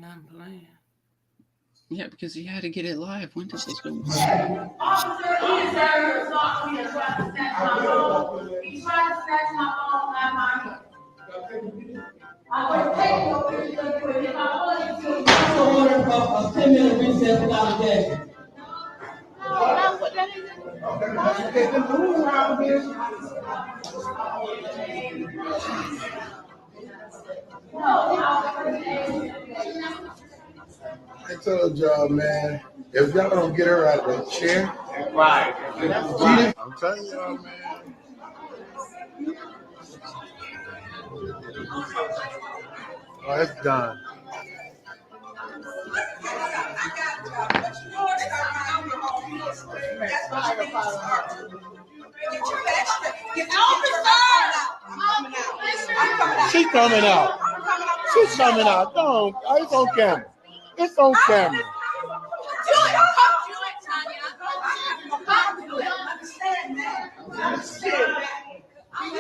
I'm playing. Yeah, because he had to get it live. When does this go? Officer, he deserves to talk to me and try to snatch my phone. He tried to snatch my phone out of my hand. I was taking no picture of it. If I wanted to, I ordered a 10-minute recess without a day. No, that's what that is. Okay, the move around here. I told y'all, man, if y'all don't get her out of that chair, Right. I'm telling y'all, man. Oh, it's done. She's coming out. She's coming out. Don't. It's on camera. It's on camera. I'm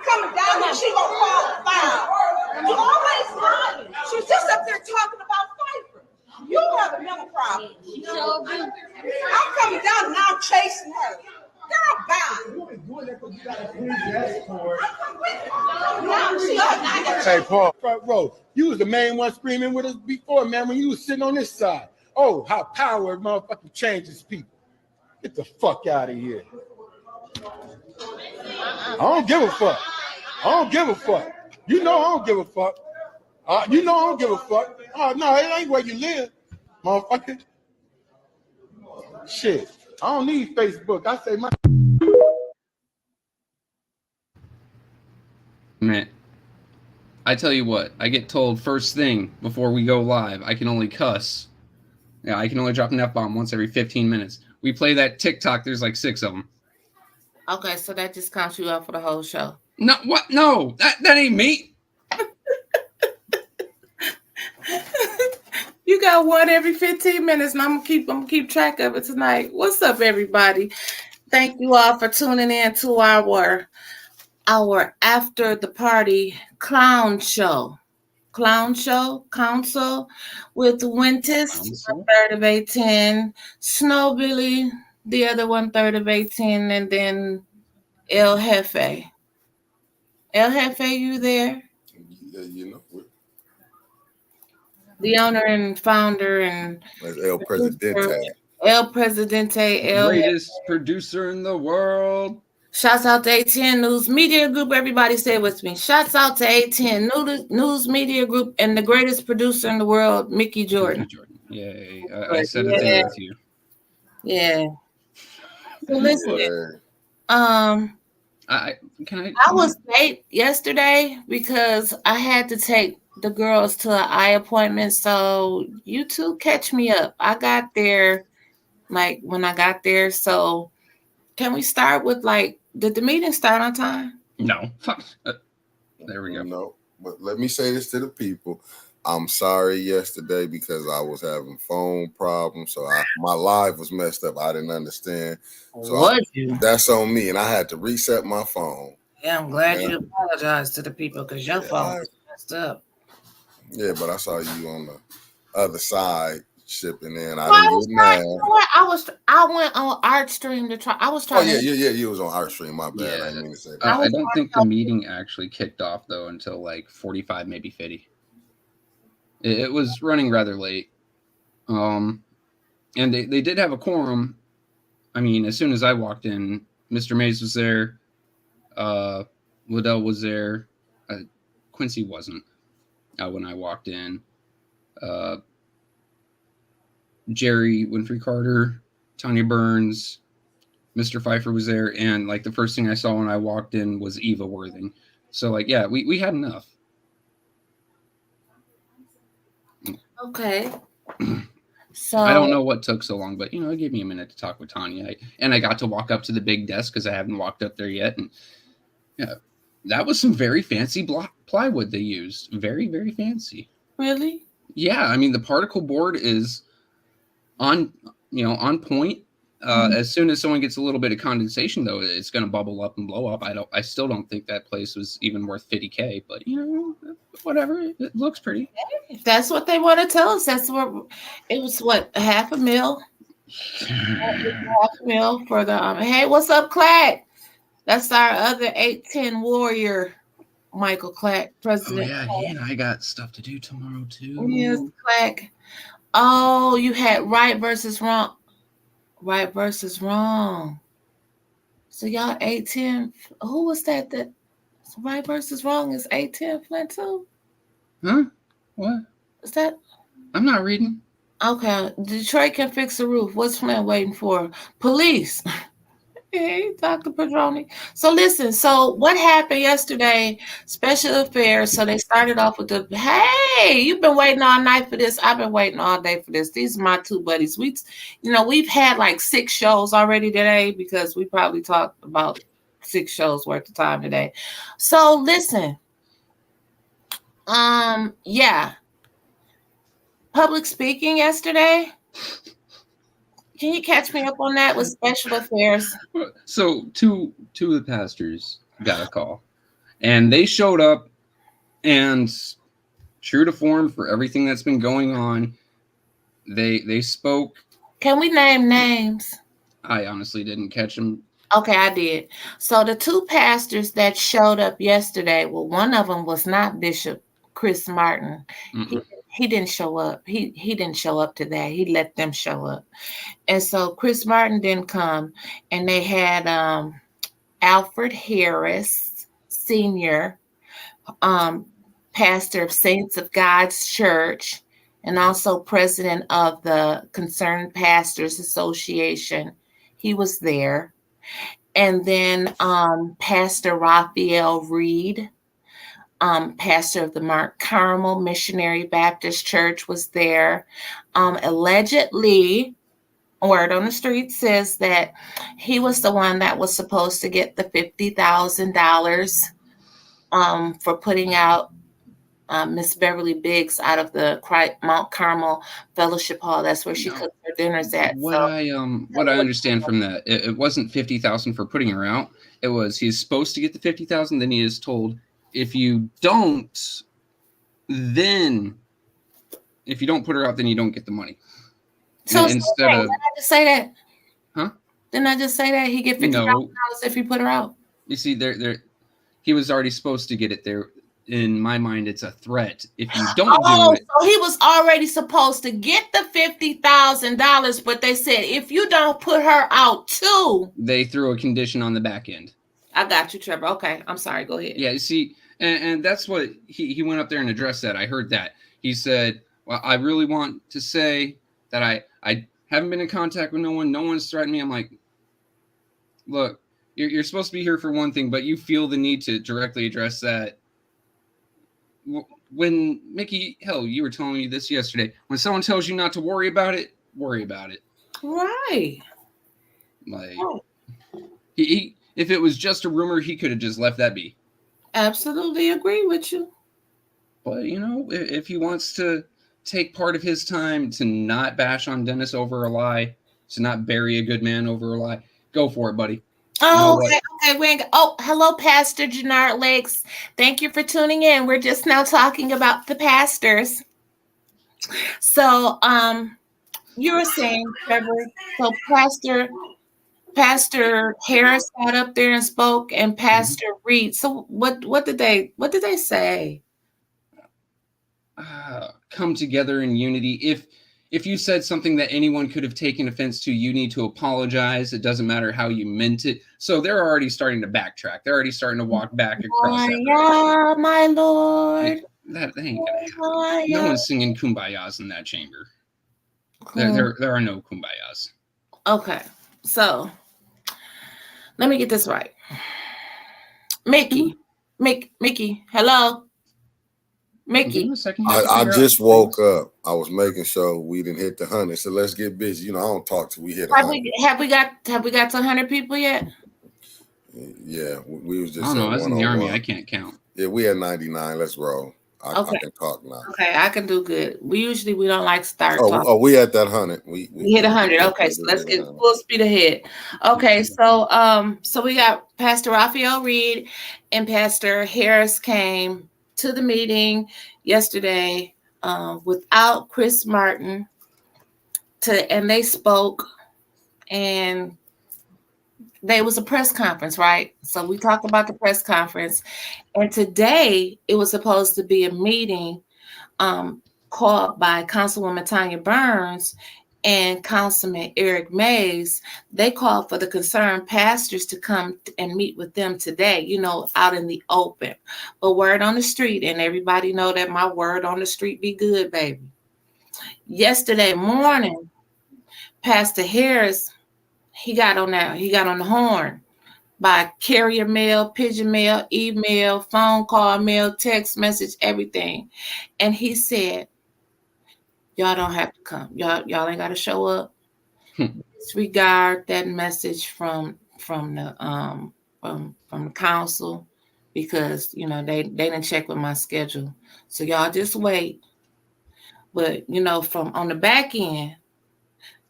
coming down and she gonna call a foul. You always lying. She's just up there talking about Pfeiffer. You have a mental problem. I'm coming down and I'm chasing her. Girl, bound. Hey, Paul, front row. You was the main one screaming with us before, man, when you was sitting on this side. Oh, how power motherfucking changes people. Get the fuck out of here. I don't give a fuck. I don't give a fuck. You know I don't give a fuck. You know I don't give a fuck. Oh, no, it ain't where you live, motherfucker. Shit. I don't need Facebook. I say my... Man, I tell you what, I get told first thing before we go live, I can only cuss. Yeah, I can only drop an F-bomb once every 15 minutes. We play that TikTok, there's like 6 of them. Okay, so that just counts you out for the whole show. No, what? No, that ain't me. You got one every 15 minutes, and I'm gonna keep track of it tonight. What's up, everybody? Thank you all for tuning in to our after the party clown show council with Wintis, 1/3 of 810, Snow Billy, the other 1/3 of 810, and then El Jefe. El Jefe, you there? Yeah, you know. The owner and founder and El Presidente. El Presidente. Greatest producer in the world. Shouts out to 810 News Media Group. Everybody say it with me. Shouts out to 810 News Media Group and the greatest producer in the world, Mickey Jordan. Yay. I said it there with you. Yeah. So listen, I was late yesterday because I had to take the girls to an eye appointment. So you two catch me up. I got there like when I got there. So can we start with did the meeting start on time? No. There we go. No, but let me say this to the people. I'm sorry yesterday because I was having phone problems. So my live was messed up. I didn't understand. So that's on me. And I had to reset my phone. Yeah, I'm glad you apologized to the people because your phone was messed up. Yeah, but I saw you on the other side shipping in. I didn't get mad. I went on ArtStream to try. I was trying. Oh yeah. You was on ArtStream. My bad. Yeah, I didn't mean to say that. I don't think the meeting actually kicked off though until like 45, maybe 50. It was running rather late. And they did have a quorum. I mean, as soon as I walked in, Mr. Mays was there. Liddell was there. Quincy wasn't when I walked in. Jerry Winfrey Carter, Tanya Burns, Mr. Pfeiffer was there, and like the first thing I saw when I walked in was Eva Worthing. So like, yeah, we had enough. Okay. So I don't know what took so long, but it gave me a minute to talk with Tanya, and I got to walk up to the big desk because I haven't walked up there yet, and yeah, that was some very fancy plywood they used. Very, very fancy. Really? Yeah, I mean the particle board is on point. As soon as someone gets a little bit of condensation, though, it's going to bubble up and blow up. I still don't think that place was even worth $50K, but whatever. It looks pretty. If that's what they want to tell us, that's what it was. What, $500,000? $500,000 for the. Hey, what's up, Clack? That's our other 810 warrior, Michael Clack, president. Oh yeah, he and I got stuff to do tomorrow too. Yes, Clack. Oh, you had right versus wrong. Right versus wrong. So y'all 810. Who was that? That right versus wrong is 810 Flint too. Huh? What? Is that? I'm not reading. Okay. Detroit can fix the roof. What's Flint waiting for? Police. Hey, Dr. Padroni. So listen, so what happened yesterday? Special affairs. So they started off with the, hey, you've been waiting all night for this. I've been waiting all day for this. These are my two buddies. We've had like 6 shows already today because we probably talked about 6 shows worth of time today. So listen. Yeah. Public speaking yesterday. Can you catch me up on that with special affairs? So two of the pastors got a call, and they showed up, and true to form for everything that's been going on, they spoke. Can we name names? I honestly didn't catch them. Okay, I did. So the 2 pastors that showed up yesterday, well, one of them was not Bishop Chris Martin. He didn't show up. He didn't show up to that. He let them show up. And so Chris Martin didn't come. And they had Alfred Harris, Sr., pastor of Saints of God's Church, and also president of the Concerned Pastors Association. He was there. And then Pastor Raphael Reed, pastor of the Mount Carmel Missionary Baptist Church, was there. Allegedly, word on the street says that he was the one that was supposed to get the $50,000 for putting out Miss Beverly Biggs out of the Mount Carmel Fellowship Hall. That's where she cooked her dinners at. What I understand from that, it wasn't $50,000 for putting her out. It was he's supposed to get the $50,000. Then he is told, if you don't put her out, then you don't get the money. So instead of, didn't I just say that? Huh? Didn't I just say that he get $50,000 if he put her out? You see, he was already supposed to get it there. In my mind, it's a threat. If you don't do it, so he was already supposed to get the $50,000, but they said if you don't put her out too, they threw a condition on the back end. I got you, Trevor. Okay, I'm sorry. Go ahead. Yeah, you see, and that's what he went up there and addressed that. I heard that. He said, well, I really want to say that I haven't been in contact with no one. No one's threatened me. I'm like, look, you're supposed to be here for one thing, but you feel the need to directly address that. When Mickey, hell, you were telling me this yesterday. When someone tells you not to worry about it, worry about it. Right. Like, he if it was just a rumor, he could have just left that be. Absolutely agree with you. But, if he wants to take part of his time to not bash on Dennis over a lie, to not bury a good man over a lie, go for it, buddy. Oh, okay. Hello, Pastor Jannard Lakes. Thank you for tuning in. We're just now talking about the pastors. So, you were saying, Trevor, so Pastor Harris got up there and spoke, and Pastor Reed. So what did they say? Come together in unity. If you said something that anyone could have taken offense to, you need to apologize. It doesn't matter how you meant it. So they're already starting to backtrack. They're already starting to walk back across that. Yeah, my Lord. That ain't gonna happen. No one's singing kumbayas in that chamber. Cool. There are no kumbayas. Okay, so let me get this right. Mickey, hello. Mickey. I just woke up. I was making sure we didn't hit the 100. So let's get busy. I don't talk till we hit 100. Have we got to 100 people yet? Yeah, we was just. I don't know. I was in the Army. I can't count. Yeah, we had 99. Let's roll. I can talk now. Okay, I can do good. We don't like start talking. Oh, we at that 100. We hit 100. Okay, so let's get full speed ahead. Okay, so we got Pastor Raphael Reed and Pastor Harris came to the meeting yesterday without Chris Martin and they spoke, and there was a press conference, right? So we talked about the press conference, and today it was supposed to be a meeting called by Councilwoman Tanya Burns and Councilman Eric Mays. They called for the concerned pastors to come and meet with them today, out in the open. But word on the street, and everybody know that my word on the street be good, baby. Yesterday morning, Pastor Harris, he got on the horn by carrier mail, pigeon mail, email, phone call, mail, text message, everything. And he said, y'all don't have to come. Y'all ain't got to show up. Disregard that message from the council, because they didn't check with my schedule. So y'all just wait. But from on the back end,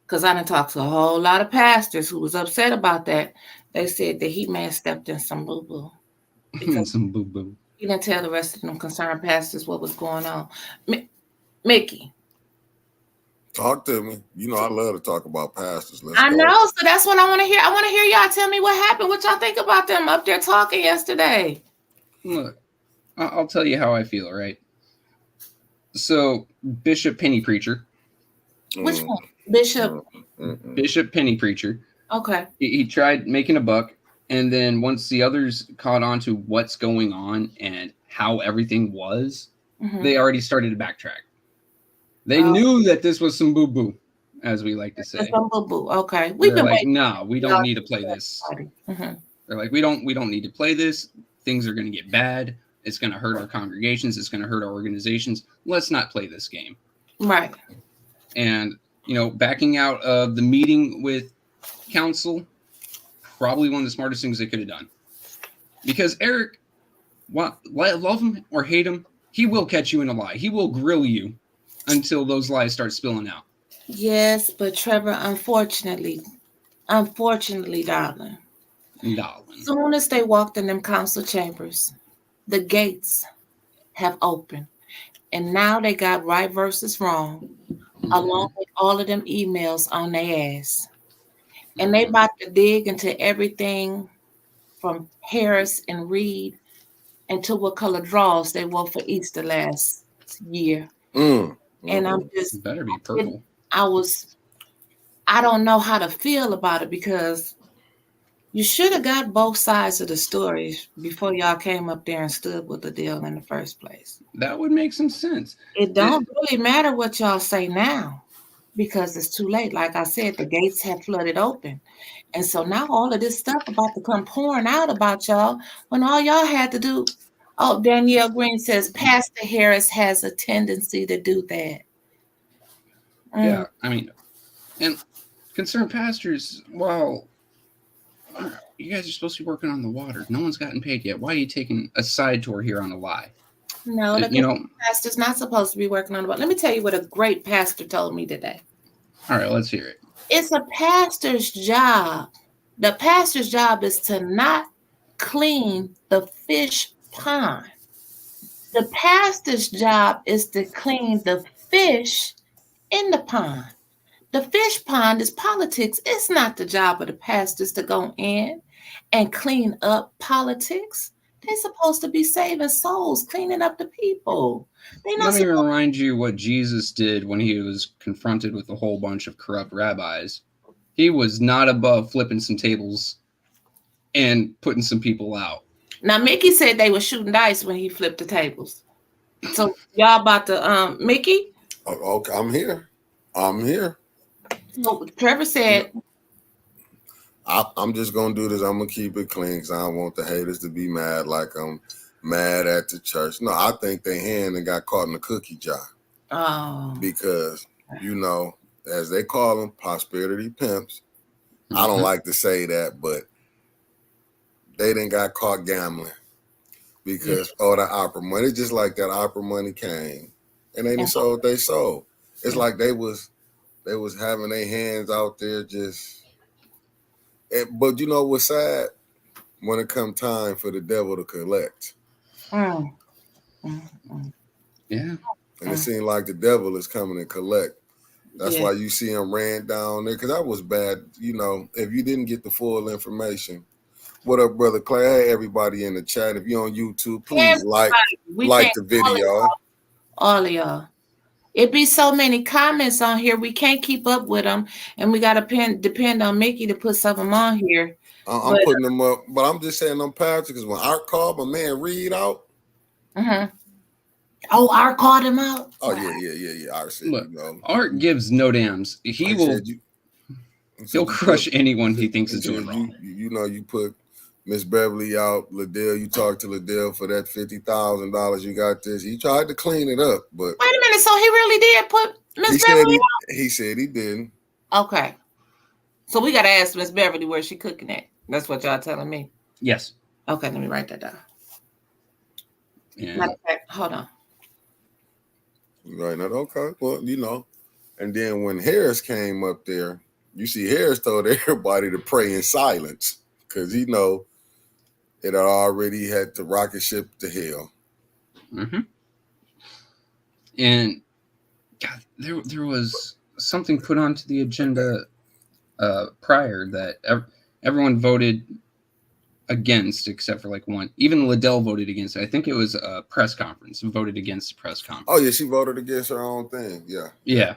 because I done talked to a whole lot of pastors who was upset about that. They said that he may have stepped in some boo-boo. Some boo-boo. He didn't tell the rest of them concerned pastors what was going on. Mickey. Talk to me. I love to talk about pastors. I know, so that's what I want to hear. I want to hear y'all tell me what happened. What y'all think about them up there talking yesterday? Look, I'll tell you how I feel, right? So, Bishop Penny Preacher. Which one? Bishop? Bishop Penny Preacher. Okay. He tried making a buck, and then once the others caught on to what's going on and how everything was, they already started to backtrack. They knew that this was some boo-boo, as we like to say. Some boo-boo. Okay. They're like, no, we don't need to play this. They're like, we don't need to play this. Things are going to get bad. It's going to hurt our congregations. It's going to hurt our organizations. Let's not play this game. Right. And, backing out of the meeting with council, probably one of the smartest things they could have done. Because Eric, love him or hate him, he will catch you in a lie. He will grill you until those lies start spilling out. Yes, but Trevor, unfortunately, darling. Soon as they walked in them council chambers, the gates have opened. And now they got right versus wrong, along with all of them emails on their ass. And they about to dig into everything from Harris and Reed into what color draws they wore for Easter last year. And I'm just better be purple. I don't know how to feel about it, because you should have got both sides of the story before y'all came up there and stood with the deal in the first place. That would make some sense. It don't really matter what y'all say now, because it's too late. Like I said, the gates have flooded open. And so now all of this stuff about to come pouring out about y'all, when all y'all had to do. Oh, Danielle Green says Pastor Harris has a tendency to do that. Yeah, I mean, and concerned pastors, well, you guys are supposed to be working on the water. No one's gotten paid yet. Why are you taking a side tour here on a lie? No, pastor's not supposed to be working on the water. Let me tell you what a great pastor told me today. All right, let's hear it. It's a pastor's job. The pastor's job is to not clean the fish pond. The pastor's job is to clean the fish in the pond. The fish pond is politics. It's not the job of the pastors to go in and clean up politics. They're supposed to be saving souls, cleaning up the people. Let me remind you what Jesus did when he was confronted with a whole bunch of corrupt rabbis. He was not above flipping some tables and putting some people out. Now, Mickey said they were shooting dice when he flipped the tables. So y'all about to, Mickey? Okay, I'm here. So Trevor said, I'm just going to do this. I'm going to keep it clean because I don't want the haters to be mad like I'm mad at the church. No, I think they hand and got caught in the cookie jar. Oh. Because, as they call them, prosperity pimps. I don't like to say that, but they done got caught gambling. because all the opera money, just like that opera money came, and they sold they sold. It's like they was having their hands out there just. But you know what's sad? When it come time for the devil to collect. Yeah. And it seemed like the devil is coming to collect. That's why you see him ran down there, because that was bad. You know, if you didn't get the full information. What up, Brother Clay? Hey, everybody in the chat. If you're on YouTube, please like the video. All of y'all. It be so many comments on here, we can't keep up with them, and we gotta depend on Mickey to put some of them on here. I'm putting them up, but I'm just saying them past because when Art called my man Reed out. Oh, Art called him out. Oh yeah. Art said, look, Art gives no damns. He'll crush anyone he thinks is doing wrong. You put Miss Beverly out, Liddell. You talked to Liddell for that $50,000. You got this. He tried to clean it up, but wait a minute. So he really did put Miss Beverly out? He said he didn't. Okay. So we gotta ask Miss Beverly where she cooking at. That's what y'all telling me. Yes. Okay, let me write that down. Yeah. Matter of fact, hold on. Right now, okay. Well, and then when Harris came up there, you see Harris told everybody to pray in silence because it had already had the rocket ship to hell. Mm-hmm. And God, there was something put onto the agenda prior that everyone voted against except for like one. Even Liddell voted against it. I think it was a press conference. Voted against the press conference. Oh yeah, she voted against her own thing. Yeah.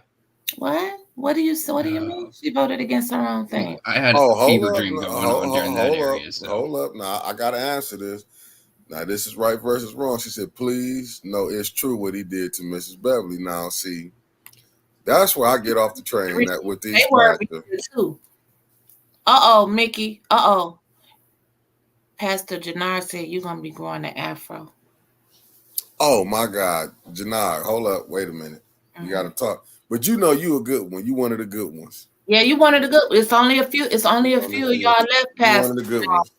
What? What do you mean? She voted against her own thing. I had a fever dream going on during that area. So. Hold up. Now I gotta answer this. Now this is right versus wrong. She said, please, no, it's true what he did to Mrs. Beverly. Now see, that's where I get off the train that with these pastors. Mickey. Pastor Jannard said you're gonna be growing an afro. Oh my God, Jannard, hold up, wait a minute. You gotta talk. But you a good one. You one of the good ones. Yeah, you one of the good. It's only a few of y'all left, Pastor. One of the good ones.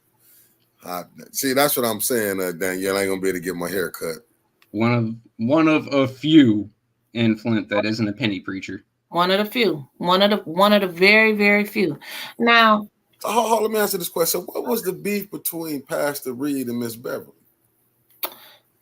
See, that's what I'm saying, Danielle. I ain't gonna be able to get my hair cut. One of a few in Flint that isn't a penny preacher. One of the few. One of the very, very few. Now, let me answer this question. What was the beef between Pastor Reed and Miss Beverly?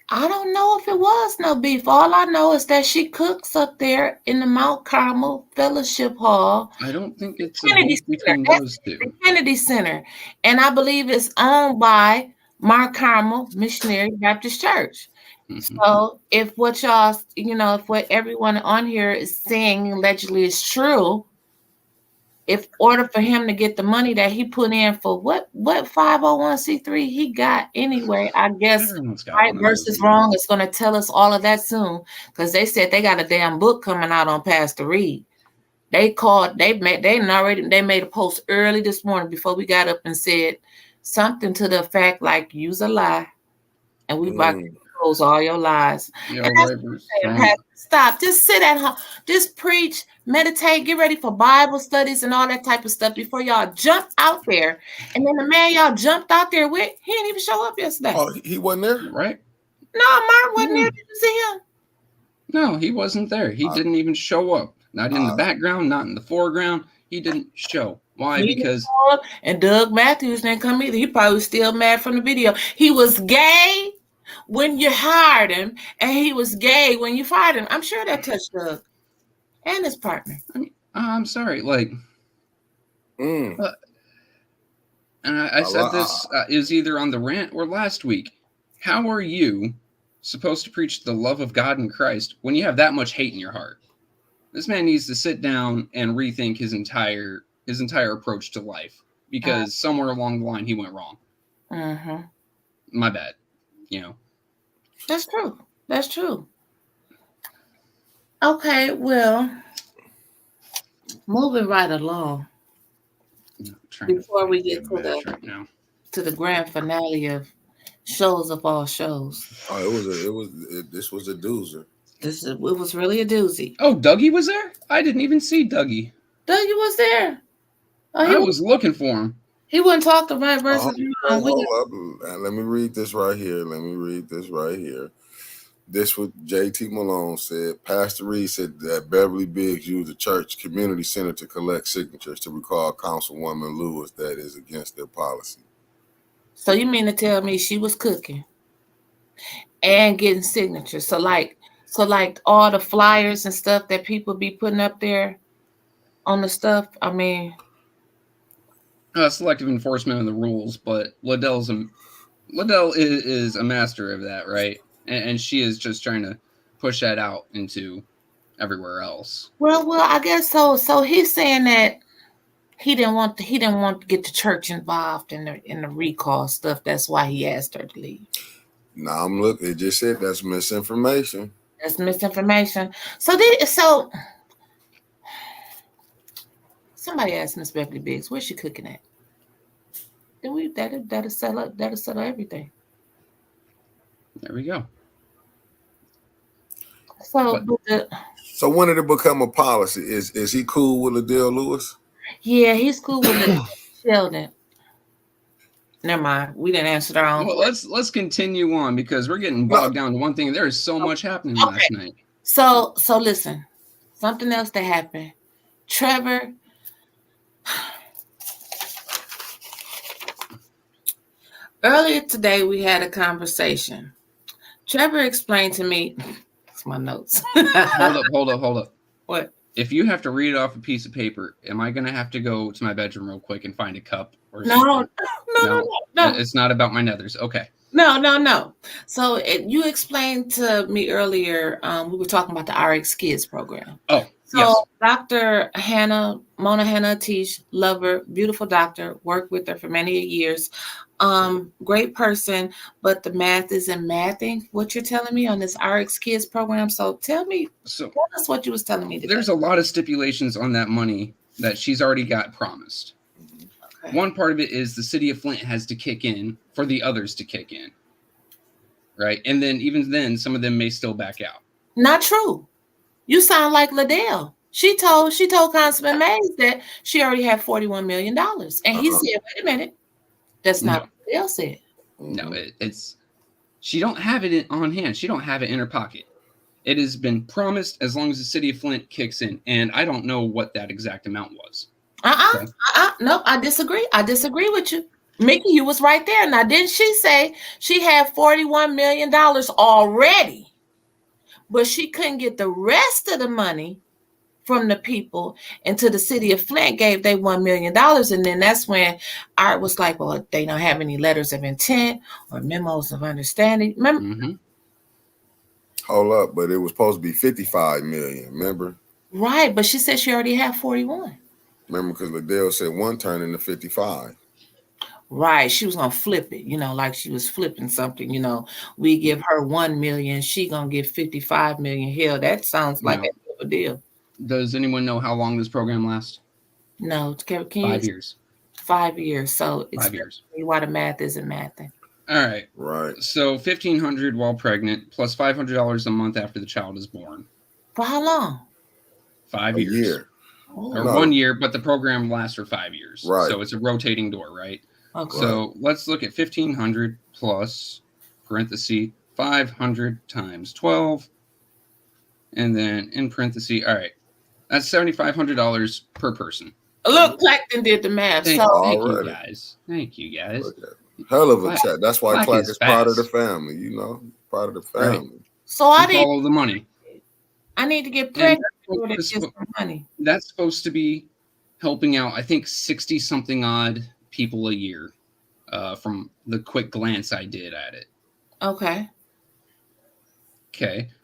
I don't know if it was no beef. All I know is that she cooks up there in the Mount Carmel Fellowship Hall. I don't think it's Kennedy between those two. The Kennedy Center. And I believe it's owned by Mount Carmel Missionary Baptist Church. Mm-hmm. So if what y'all, if what everyone on here is saying allegedly is true, in order for him to get the money that he put in for what 501c3 he got anyway, I guess right versus wrong is going to tell us all of that soon, because they said they got a damn book coming out on Pastor Reed. They made a post early this morning before we got up and said something to the effect like use a lie and we about to expose all your lies. Stop. Just sit at home. Just preach, meditate, get ready for Bible studies and all that type of stuff before y'all jump out there. And then the man y'all jumped out there with, he didn't even show up yesterday. Oh, he wasn't there? Right. No, Mark wasn't there. Did you see him? No, he wasn't there. He didn't even show up. Not in the background, not in the foreground. He didn't show. Why? Because and Doug Matthews didn't come either. He probably was still mad from the video. He was gay when you hired him, and he was gay when you fired him. I'm sure that touched Doug and his partner. I'm sorry, and I said this is either on the rant or last week. How are you supposed to preach the love of God in Christ when you have that much hate in your heart? This man needs to sit down and rethink his entire approach to life, because somewhere along the line he went wrong. Mm-hmm. My bad. That's true. Okay, well, moving right along. Before we get to the grand finale of shows of all shows. Oh, this was a doozer. It was really a doozy. Oh, Dougie was there? I didn't even see Dougie. Dougie was there. I was looking for him. He wouldn't talk to my versus mom. Hold up. Let me read this right here. This what J.T. Malone said. Pastor Reed said that Beverly Biggs used the church community center to collect signatures to recall Councilwoman Lewis that is against their policy. So you mean to tell me she was cooking and getting signatures? So like all the flyers and stuff that people be putting up there on the stuff. I mean, selective enforcement of the rules, but Liddell is a master of that, right? And she is just trying to push that out into everywhere else. Well, I guess so. So he's saying that he didn't want to get the church involved in the recall stuff. That's why he asked her to leave. Now I'm looking. It just said that's misinformation. That's misinformation. So somebody asked Miss Beverly Biggs, where's she cooking at? Then that'll settle everything. There we go. So when did it become a policy? Is he cool with Liddell Lewis? Yeah, he's cool with Sheldon. Never mind. We didn't answer our own. Well, let's continue on because we're getting bogged down to one thing. There is so much happening last night. So listen, something else that happened. Trevor. Earlier today, we had a conversation. Trevor explained to me. It's my notes. Hold up. What? If you have to read it off a piece of paper, am I going to have to go to my bedroom real quick and find a cup or something? No. It's not about my nethers. Okay. No. So you explained to me earlier, we were talking about the RX Kids program. Oh, so yes. Dr. Mona Hannah Teach, love her, beautiful doctor, worked with her for many years. Great person, but the math isn't mathing what you're telling me on this RX Kids program. So tell us what you was telling me today. There's a lot of stipulations on that money that she's already got promised. Okay. One part of it is the city of Flint has to kick in for the others to kick in. Right? And then even then, some of them may still back out. Not true. You sound like Liddell. She told Councilman Mays that she already had $41 million. And he said, wait a minute. That's not what Liddell said. No, it's she don't have it on hand. She don't have it in her pocket. It has been promised as long as the city of Flint kicks in. And I don't know what that exact amount was. No, I disagree. I disagree with you. Mickey, you was right there. Now, didn't she say she had $41 million already? But she couldn't get the rest of the money from the people until the city of Flint gave they $1 million. And then that's when Art was like, well, they don't have any letters of intent or memos of understanding. Remember? Mm-hmm. Hold up, but it was supposed to be $55 million, remember? Right, but she said she already had 41. Remember, because Liddell said one turn into 55. Right, she was gonna flip it, like she was flipping something. We give her 1 million, she gonna get 55 million. Hell, that sounds like a deal. Does anyone know how long this program lasts? No, can 5 years. 5 years. So it's 5 years. Why the math isn't mathing. All right. Right. So $1,500 while pregnant, plus $500 a month after the child is born. For how long? 5 years. Year. Or 1 year, but the program lasts for 5 years. Right. So it's a rotating door, right? Okay. So let's look at 1,500 plus parenthesis 500 times 12, and then in parenthesis. All right, that's $7,500 per person. Look, Clacton did the math. Thank you guys. Thank you guys. Hell of a chat. That's why Clack is part of the family. Part of the family. Right. So I follow the money. I need to get pregnant to get some money. That's supposed to be helping out, I think, 60-something odd people a year, from the quick glance I did at it. Okay,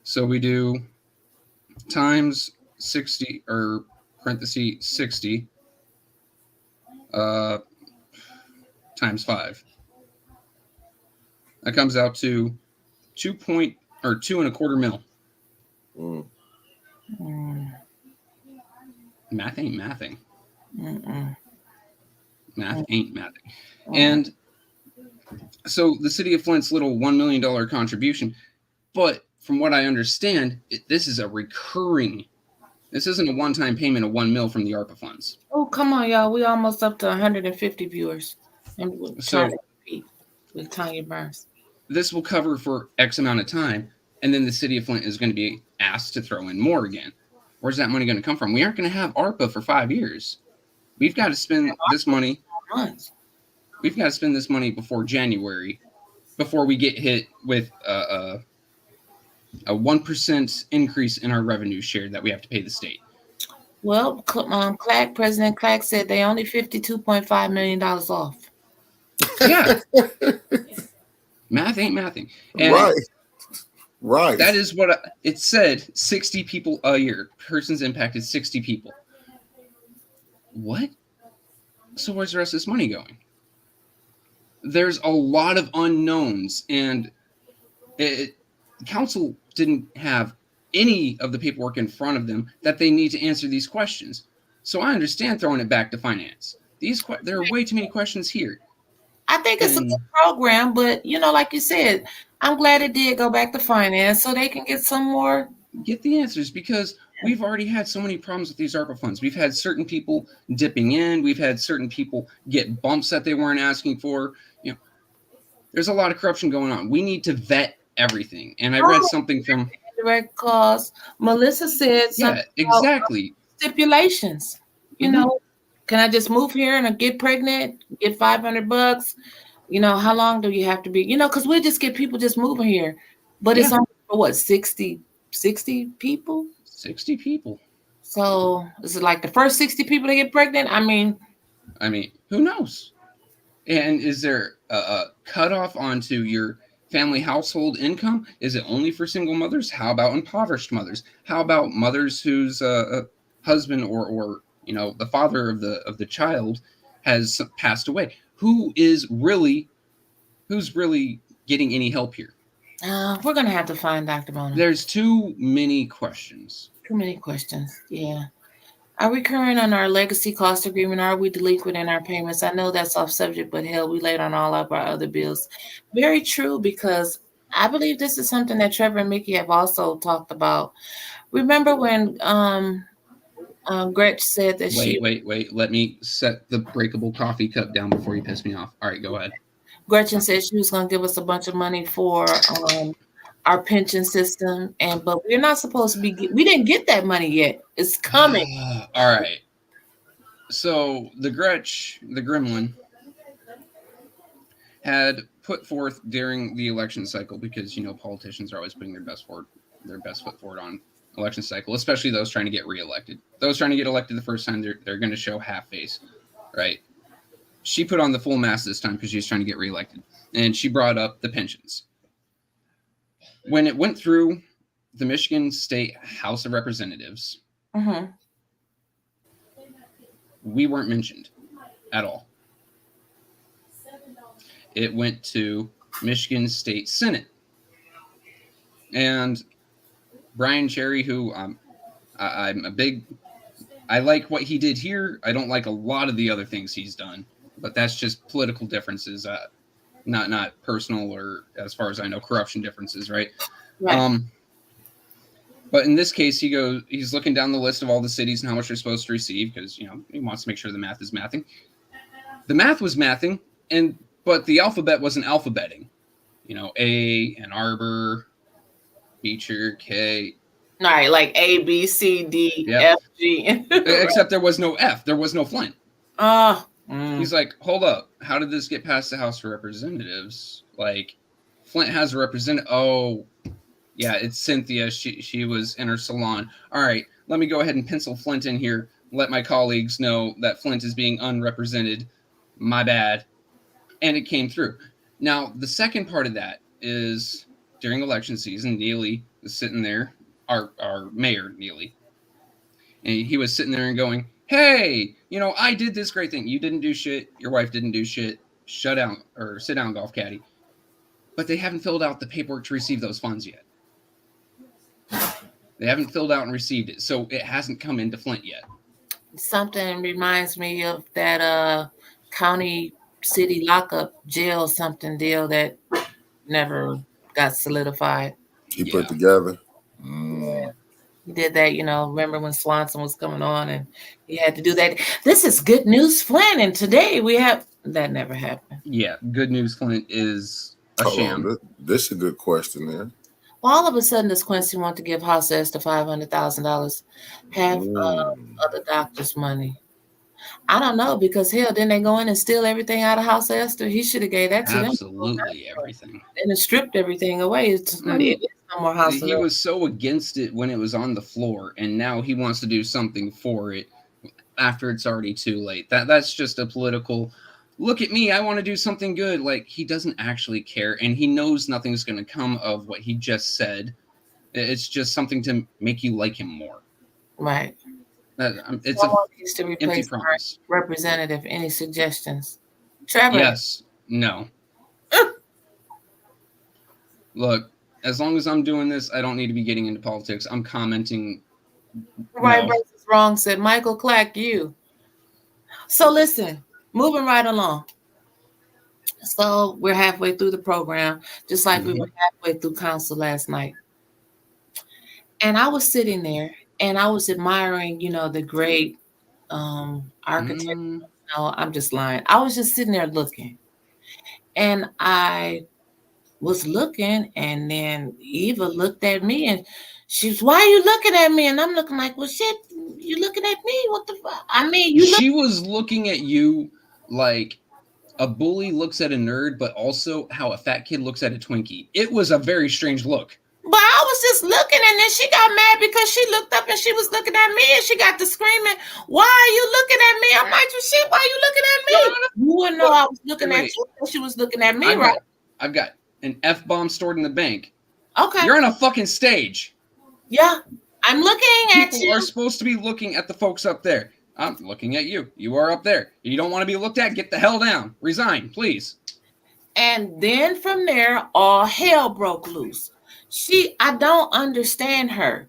so we do times 60 or parenthesis 60 times 5. That comes out to 2.25 mil. Math ain't mathing. Math ain't mathing. And so the city of Flint's little $1 million contribution, but from what I understand, this is a recurring This isn't a one-time payment of $1 million from the ARPA funds. Oh, come on, y'all. We almost up to 150 viewers. And we're trying to compete with Tanya Burns. This will cover for X amount of time, and then the city of Flint is going to be asked to throw in more again. Where's that money going to come from? We aren't going to have ARPA for 5 years. We've got to spend this money. We've got to spend this money before January, before we get hit with a 1% increase in our revenue share that we have to pay the state. Well, President Clack said they only $52.5 million off. Yeah. Math ain't mathing. And right. That is what it said. 60 people a year. Persons impacted 60 people. What? So where's the rest of this money going? There's a lot of unknowns, and council didn't have any of the paperwork in front of them that they need to answer these questions. So I understand throwing it back to finance. There are way too many questions here. I think it's a good program, but like you said, I'm glad it did go back to finance so they can get the answers, because we've already had so many problems with these ARPA funds. We've had certain people dipping in. We've had certain people get bumps that they weren't asking for. There's a lot of corruption going on. We need to vet everything. And I read something from direct costs. Melissa said something. Yeah, exactly. Stipulations. Can I just move here and get pregnant, get $500? How long do you have to be? Because we just get people just moving here. But it's only for what, 60 people? 60 people. So is it like the first 60 people that get pregnant? I mean, who knows? And is there a cutoff onto your family household income? Is it only for single mothers? How about impoverished mothers? How about mothers whose husband or the father of the child has passed away? Who's really getting any help here? We're gonna have to find Dr. Bona. There's too many questions. Yeah. Are we current on our legacy cost agreement? Are we delinquent in our payments? I know that's off subject, but hell, we late on all of our other bills. Very true, because I believe this is something that Trevor and Mickey have also talked about. Remember when Gretch said that Wait. Let me set the breakable coffee cup down before you piss me off. All right, go ahead. Gretchen said she was going to give us a bunch of money for our pension system, but we're not supposed to be. We didn't get that money yet. It's coming. All right. So the Gretch, the gremlin, had put forth during the election cycle, because politicians are always putting their best foot forward on election cycle, especially those trying to get reelected. Those trying to get elected the first time, they're going to show half face, right? She put on the full mask this time because she's trying to get reelected, and she brought up the pensions. When it went through the Michigan State House of Representatives, we weren't mentioned at all. It went to Michigan State Senate, and Brian Cherry, who I like what he did here. I don't like a lot of the other things he's done, but that's just political differences, not personal, or, as far as I know, corruption differences, right? But in this case, he's looking down the list of all the cities and how much they're supposed to receive, because he wants to make sure the math is mathing. The math was mathing, but the alphabet wasn't alphabeting. A, Ann Arbor, Beecher, K. All right, like A, B, C, D, F, G. Except there was no F. There was no Flint. He's like, hold up. How did this get past the House of Representatives? Like, Flint has a representative. Oh, yeah, it's Cynthia. She was in her salon. All right, let me go ahead and pencil Flint in here. Let my colleagues know that Flint is being unrepresented. My bad. And it came through. Now, the second part of that is during election season, Neely was sitting there, our mayor, Neely, and he was sitting there and going, hey, I did this great thing. You didn't do shit. Your wife didn't do shit. Shut down, or sit down, golf caddy. But they haven't filled out the paperwork to receive those funds yet. They haven't filled out and received it, so it hasn't come into Flint yet. Something reminds me of that county city lockup jail something deal that never got solidified. He put together. He did that, remember when Swanson was coming on and he had to do that. This is Good News Flynn, and today we have that never happened. Yeah, Good News Flint is a sham. This is a good question there. Well, all of a sudden, does Quincy want to give House Esther $500,000, half of the doctor's money? I don't know, because hell, didn't they go in and steal everything out of House Esther? He should have gave that to them. Absolutely everything. And stripped everything away. It is no more House. He was so against it when it was on the floor, and now he wants to do something for it after it's already too late. That's just a political. Look at me, I want to do something good. Like, he doesn't actually care, and he knows nothing's going to come of what he just said. It's just something to make you like him more. Right. It's an empty promise. Representative, any suggestions? Trevor? Yes. No. Look, as long as I'm doing this, I don't need to be getting into politics. I'm commenting. Right versus wrong, said Michael Clack, you. So listen, moving right along. So we're halfway through the program, just like we were halfway through council last night. And I was sitting there and I was admiring, the great architect. No, I'm just lying. I was just sitting there looking. And I was looking, and then Eva looked at me and she was, why are you looking at me? And I'm looking like, well, shit, you looking at me? What the fuck? I mean, she was looking at you like a bully looks at a nerd, but also how a fat kid looks at a Twinkie. It was a very strange look. But I was just looking, and then she got mad because she looked up and she was looking at me, and she got to screaming, why are you looking at me? I'm like, well, shit, why are you looking at me? You wouldn't know I was looking at you. She was looking at me, right? I've got an F-bomb stored in the bank. Okay. You're on a fucking stage. Yeah. I'm looking at you. People are supposed to be looking at the folks up there. I'm looking at you. You are up there. You don't want to be looked at? Get the hell down. Resign, please. And then from there, all hell broke loose. I don't understand her.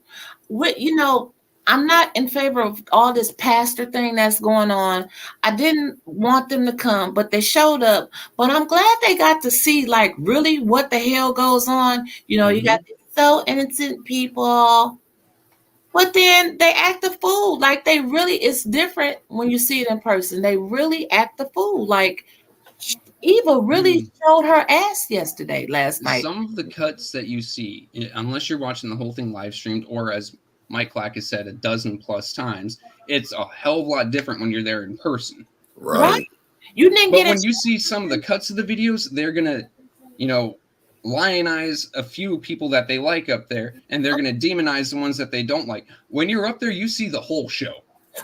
I'm not in favor of all this pastor thing that's going on. I didn't want them to come, but they showed up. But I'm glad they got to see, like, really what the hell goes on. You got these so innocent people. But then they act a fool. Like, it's different when you see it in person. They really act a fool. Like, Eva really showed her ass last night. Some of the cuts that you see, unless you're watching the whole thing live streamed, or as Mike Clack has said 12+ times, it's a hell of a lot different when you're there in person. Right. You didn't but when you see some of the cuts of the videos, they're gonna, lionize a few people that they like up there, and they're gonna demonize the ones that they don't like. When you're up there, you see the whole show.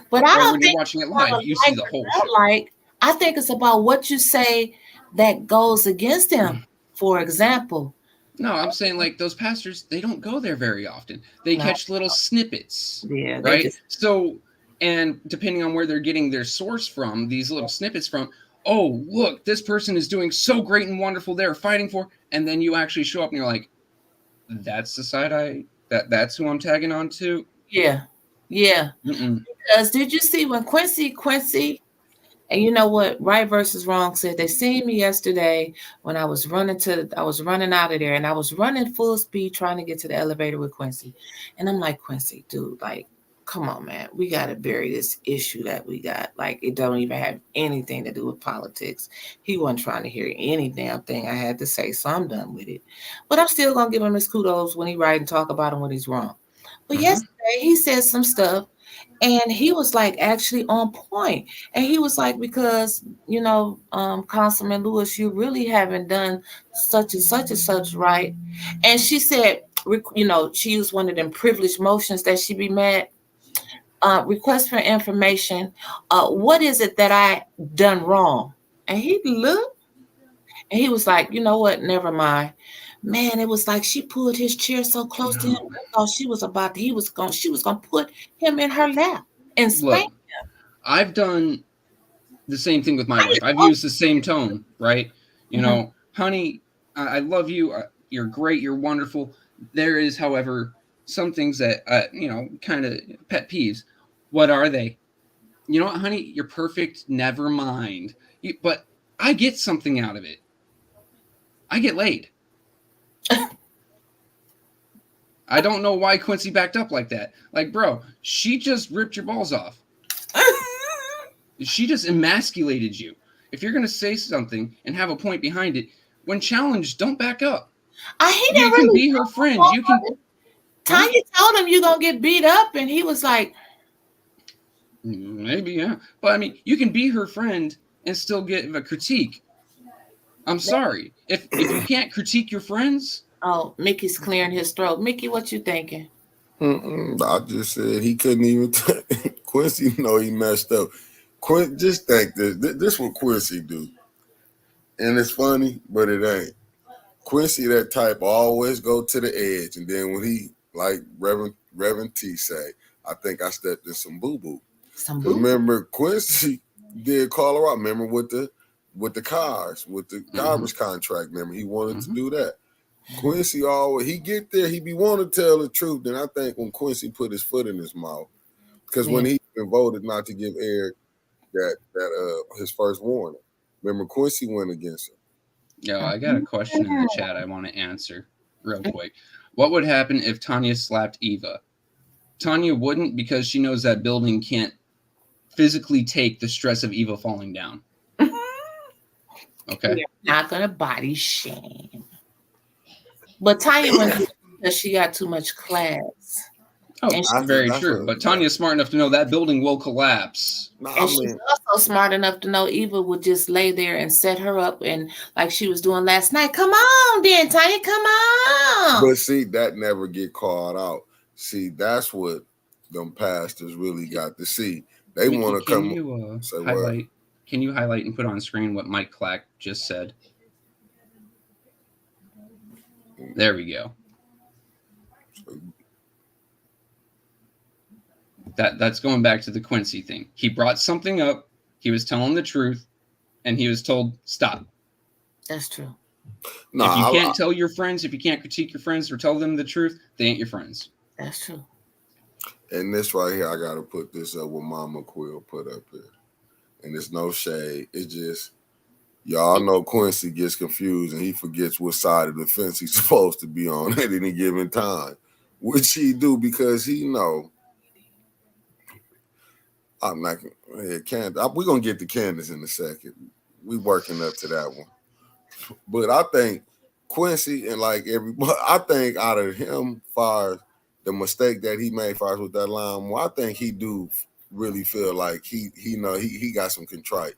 But I don't when think you're watching it live, you see the whole show. I think it's about what you say that goes against him. For example. No, I'm saying, like, those pastors, they don't go there very often. They catch little snippets. Yeah. Right? So, and depending on where they're getting their source from, these little snippets from, oh, look, this person is doing so great and wonderful they're fighting for, and then you actually show up and you're like, that's the side that's who I'm tagging on to? Yeah. Yeah. Because did you see when Quincy, and you know what, right versus wrong said, they seen me yesterday when I was running out of there, and I was running full speed trying to get to the elevator with Quincy. And I'm like, Quincy, dude, like, come on, man, we got to bury this issue that we got. Like, it don't even have anything to do with politics. He wasn't trying to hear any damn thing I had to say, so I'm done with it. But I'm still going to give him his kudos when he right and talk about him when he's wrong. But yesterday he said some stuff, and he was like actually on point. And he was like, because, Councilman Lewis, you really haven't done such and such and such right. And she said, she used one of them privileged motions that she be mad. Request for information. What is it that I done wrong? And he looked, and he was like, you know what? Never mind. Man, it was like she pulled his chair so close to him. I thought she was gonna put him in her lap and spank him. I've done the same thing with my wife. I've used the same tone, right? Honey, I love you. You're great. You're wonderful. There is, however, some things that, kind of pet peeves. What are they? You know what, honey? You're perfect. Never mind. But I get something out of it. I get laid. I don't know why Quincy backed up like that. Like, bro, she just ripped your balls off. She just emasculated you. If you're going to say something and have a point behind it, when challenged, don't back up. He You didn't can really be her friend. You can. Tanya told him you're gonna get beat up, and he was like, maybe, yeah. But I mean, you can be her friend and still get a critique. I'm sorry. If you can't critique your friends. Oh, Mickey's clearing his throat. Mickey, what you thinking? I just said he couldn't even. Quincy, no, he messed up. Just think this. This what Quincy do, and it's funny, but it ain't. Quincy, that type, always go to the edge, and then when he, like Reverend T say, I think I stepped in some boo boo. Remember, Quincy did call her out. Remember with the cars, with the garbage contract. Remember, he wanted to do that. Quincy always he get there, he be wanting to tell the truth. Then I think when Quincy put his foot in his mouth, because when he been voted not to give Eric that his first warning, remember Quincy went against him. Yo, I got a question in the chat I want to answer real quick. What would happen if Tanya slapped Eva? Tanya wouldn't, because she knows that building can't physically take the stress of Eva falling down. Okay. You're not gonna body shame. But Tanya went because she got too much class. Oh, very true. But Tanya's smart enough to know that building will collapse. And she's also smart enough to know Eva would just lay there and set her up, and like she was doing last night. Come on, then, Tanya, come on. But see, that never get called out. See, that's what them pastors really got to see. They want to come. Highlight? Can you highlight and put on screen what Mike Clack just said? There we go. That's going back to the Quincy thing. He brought something up. He was telling the truth, and he was told, stop. That's true. No, if you can't tell your friends, if you can't critique your friends or tell them the truth, they ain't your friends. That's true. And this right here, I got to put this up what Mama Quill put up here. And it's no shade. It's just, y'all know Quincy gets confused and he forgets what side of the fence he's supposed to be on at any given time. Which he do because he know. I'm not Candace. We're gonna get to Candace in a second. We working up to that one. But I think Quincy and like everybody, I think out of him, far as the mistake that he made, far as with that line, well, I think he do really feel like he know he got some contrite.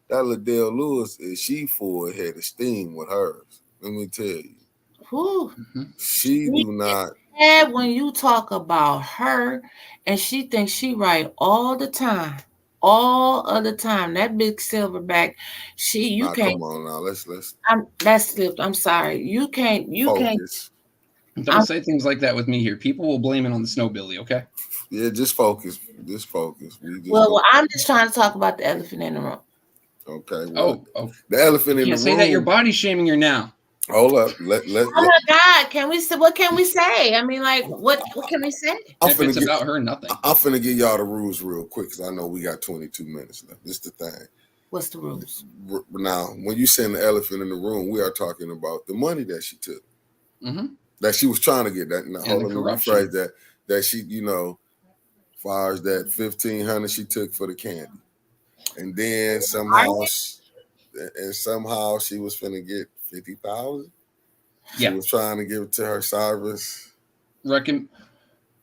That Liddell Lewis is she full head of steam with hers. Let me tell you. Whew. She do not. And when you talk about her, and she thinks she right all the time, that big silverback, you can't. Come on now, let's. That slipped. I'm sorry. You can't. Don't say things like that with me here. People will blame it on the snowbilly. Okay. Yeah, just focus. Just focus. Well, I'm just trying to talk about the elephant in the room. Okay. Well, the elephant in the room. You can't say that you're body shaming her now. Hold up. Oh my God! Can we say? What can we say? I mean, like, what can we say? If it's about her, nothing. I'm finna give y'all the rules real quick because I know we got 22 minutes left. This is the thing. What's the rules? Now, when you send the elephant in the room, we are talking about the money that she took, that she was trying to get. That now, hold on, rephrase that. That she, as far as that $1,500 she took for the candy, and then somehow she was finna get $50,000. She was trying to give it to her service.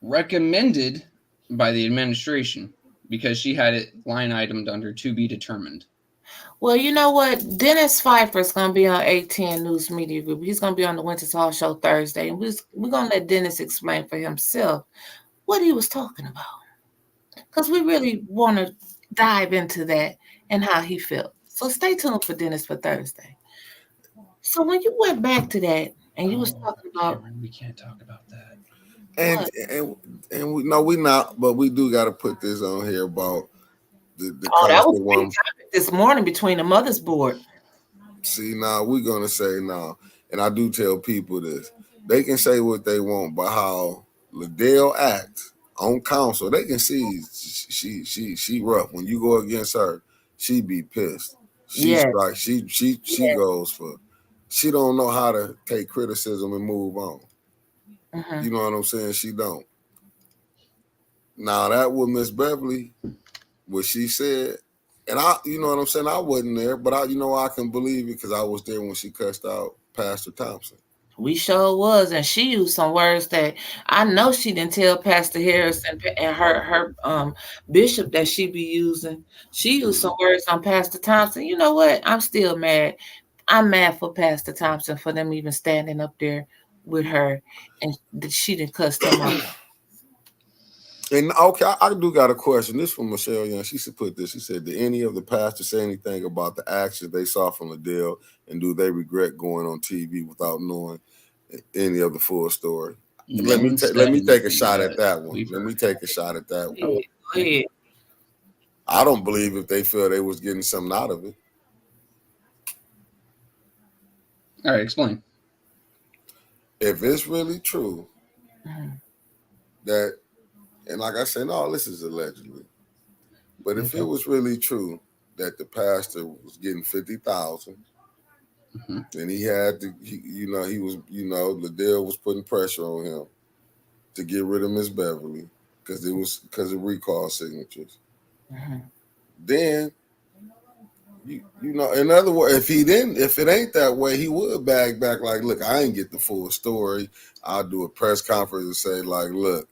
Recommended by the administration because she had it line itemed under to be determined. Well, you know what? Dennis Pfeiffer's going to be on 810 News Media Group. He's going to be on the Winter Talk Show Thursday. And we're going to let Dennis explain for himself what he was talking about. Because we really want to dive into that and how he felt. So stay tuned for Dennis for Thursday. So when you went back to that and you was talking about... We can't talk about that. And we know we not, but we do got to put this on here about the that was one topic this morning between the mother's board. See, now we're gonna say now, and I do tell people this: they can say what they want, but how Liddell acts on council, they can see she rough. When you go against her, she be pissed. She's like she goes for. She don't know how to take criticism and move on. You know what I'm saying? She don't. Now that with Miss Beverly, what she said, and I, you know what I'm saying? I wasn't there, but I can believe it because I was there when she cussed out Pastor Thompson. We sure was, and she used some words that I know she didn't tell Pastor Harris and her bishop that she be using. She used some words on Pastor Thompson. You know what? I'm still mad. I'm mad for Pastor Thompson for them even standing up there with her, and she didn't cuss him out. And okay, I do got a question. This from Michelle Young. She said put this. She said, did any of the pastors say anything about the actions they saw from Liddell, and do they regret going on TV without knowing any of the full story? No let me take a shot at that one. Let me take a shot at that one. Go ahead. I don't believe if they feel they was getting something out of it. All right, explain. If it's really true that, and like I said, no, this is allegedly, but if it was really true that the pastor was getting 50,000, then he had to, he was, Liddell was putting pressure on him to get rid of Miss Beverly because of recall signatures. Then, in other words, if it ain't that way, he would bag back like, look, I ain't get the full story. I'll do a press conference and say like, look,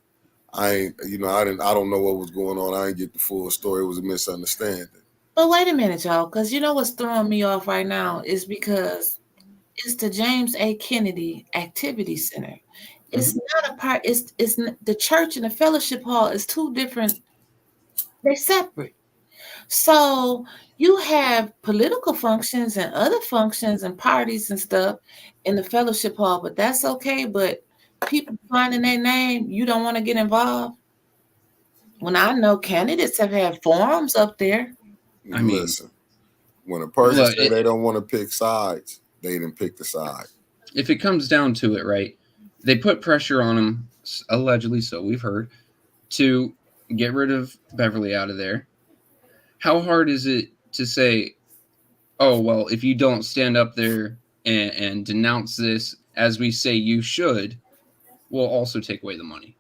I don't know what was going on. I ain't get the full story. It was a misunderstanding. But wait a minute, y'all, because you know what's throwing me off right now is because it's the James A. Kennedy Activity Center. It's not a part. It's the church and the fellowship hall is two different. They're separate. So you have political functions and other functions and parties and stuff in the fellowship hall, but that's okay. But people finding their name, you don't want to get involved. When I know candidates have had forums up there. I mean, listen, when a person say they don't want to pick sides, they didn't pick the side. If it comes down to it, right, they put pressure on him, allegedly, so we've heard, to get rid of Beverly out of there. How hard is it to say, oh, well, if you don't stand up there and denounce this as we say you should, we'll also take away the money.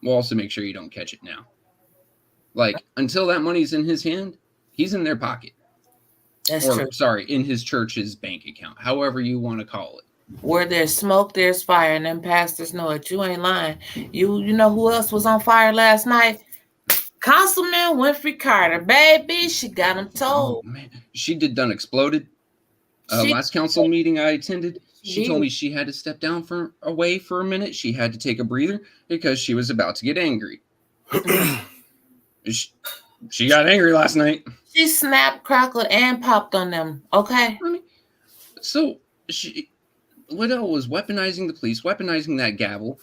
We'll also make sure you don't catch it now. Like, until that money's in his hand, he's in their pocket. That's true. Sorry, in his church's bank account, however you want to call it. Where there's smoke, there's fire, and them pastors know it. You ain't lying. You know who else was on fire last night? Councilman Winfrey Carter, baby, she got him told. Oh, man. She did done exploded. Last council meeting I attended, she told me she had to step down away for a minute. She had to take a breather because she was about to get angry. She got angry last night. She snapped, crackled, and popped on them. Okay. So Liddell was weaponizing the police, weaponizing that gavel,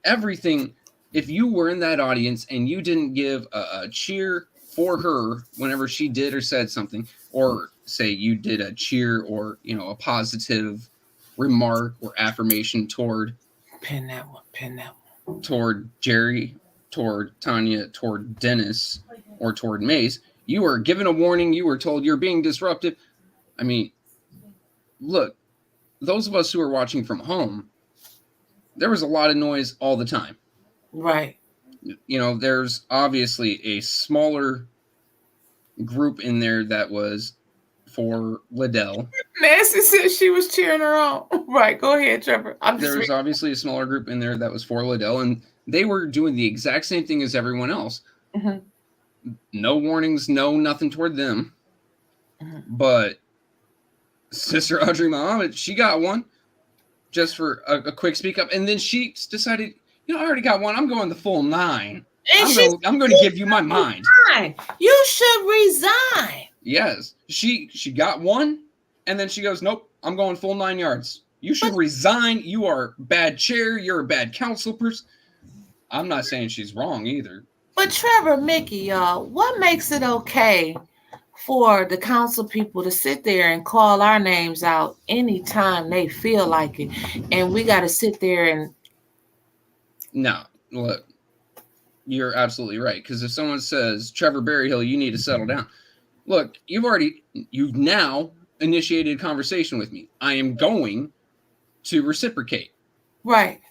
everything. If you were in that audience and you didn't give a cheer for her whenever she did or said something, or say you did a cheer or, a positive remark or affirmation toward pin that one, toward Jerry, toward Tanya, toward Dennis, or toward Mace, you were given a warning. You were told you're being disruptive. I mean, look, those of us who are watching from home, there was a lot of noise all the time. Right. There's obviously a smaller group in there that was for Liddell. Nancy said she was cheering her on. Right. Go ahead, Trevor. There was obviously a smaller group in there that was for Liddell, and they were doing the exact same thing as everyone else. No warnings, no nothing toward them. But Sister Audrey Muhammad, she got one just for a quick speak up, and then she decided, I already got one. I'm going the full 9. I'm going to give you my mind. You should resign. Yes, she got one, and then she goes, nope, I'm going full 9 yards. You should resign. You are bad chair. You're a bad council person. I'm not saying she's wrong either. But Trevor, Mickey, y'all, what makes it okay for the council people to sit there and call our names out anytime they feel like it, and we got to sit there and... No, look, you're absolutely right, because if someone says, Trevor Berryhill, you need to settle down. Look, you've now initiated a conversation with me. I am going to reciprocate. Right.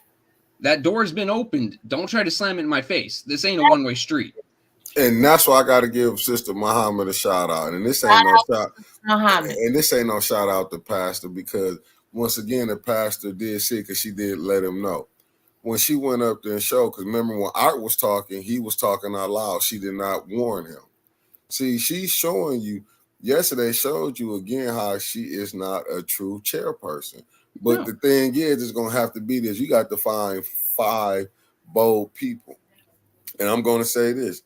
That door's been opened. Don't try to slam it in my face. This ain't a one-way street. And that's why I got to give Sister Muhammad a shout out. And this ain't no shout out to Pastor, because once again the pastor did see, because she did let him know when she went up there and showed. Because remember when Art was talking, he was talking out loud. She did not warn him. See, she's showing you. Yesterday showed you again how she is not a true chairperson. But the thing is, it's gonna have to be this. You got to find 5 bold people, and I'm gonna say this.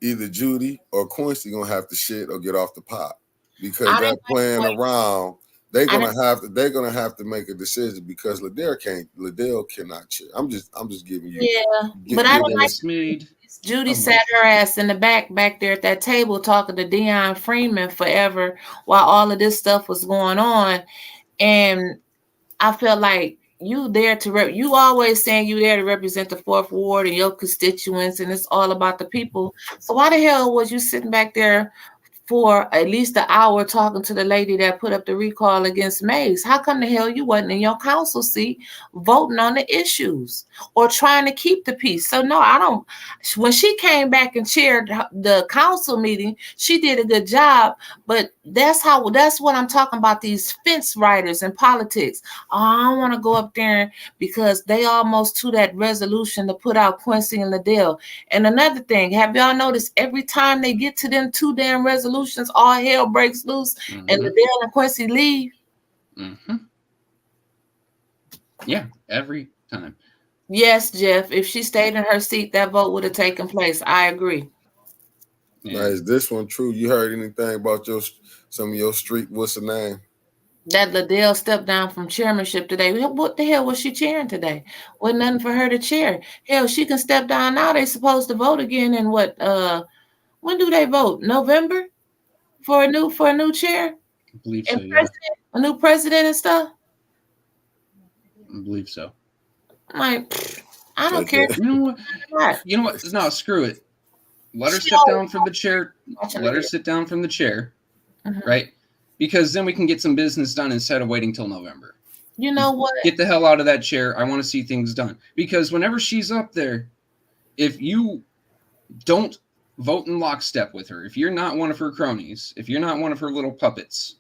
Either Judy or Quincy gonna have to shit or get off the pot, because that playing around, they're gonna have to make a decision, because Liddell cannot shit. I'm just giving you. Yeah, but I don't like Judy sat her ass in the back there at that table talking to Deion Freeman forever while all of this stuff was going on, and I felt like you there to you always saying you there to represent the 4th Ward and your constituents, and it's all about the people. So why the hell was you sitting back there for at least an hour talking to the lady that put up the recall against Mays? How come the hell you wasn't in your council seat voting on the issues or trying to keep the peace? So no, I don't. When she came back and chaired the council meeting, she did a good job. But that's what I'm talking about. These fence riders in politics. Oh, I don't want to go up there because they almost to that resolution to put out Quincy and Liddell. And another thing, have y'all noticed every time they get to them 2 damn resolutions, all hell breaks loose, and Liddell and Quincy leave? Yeah, every time. Yes, Jeff. If she stayed in her seat, that vote would have taken place. I agree. Yeah. Now, is this one true? You heard anything about some of your street? What's the name? That Liddell stepped down from chairmanship today. What the hell was she chairing today? Wasn't nothing for her to chair. Hell, she can step down now. They supposed to vote again in what? When do they vote? November for a new chair. I believe so. Yeah. A new president and stuff. I believe so. I'm like, I don't care. You know what? No, screw it. Let her step down from the chair. Let her sit down from the chair, right? Because then we can get some business done instead of waiting till November. You know what? Get the hell out of that chair. I want to see things done. Because whenever she's up there, if you don't vote in lockstep with her, if you're not one of her cronies, if you're not one of her little puppets,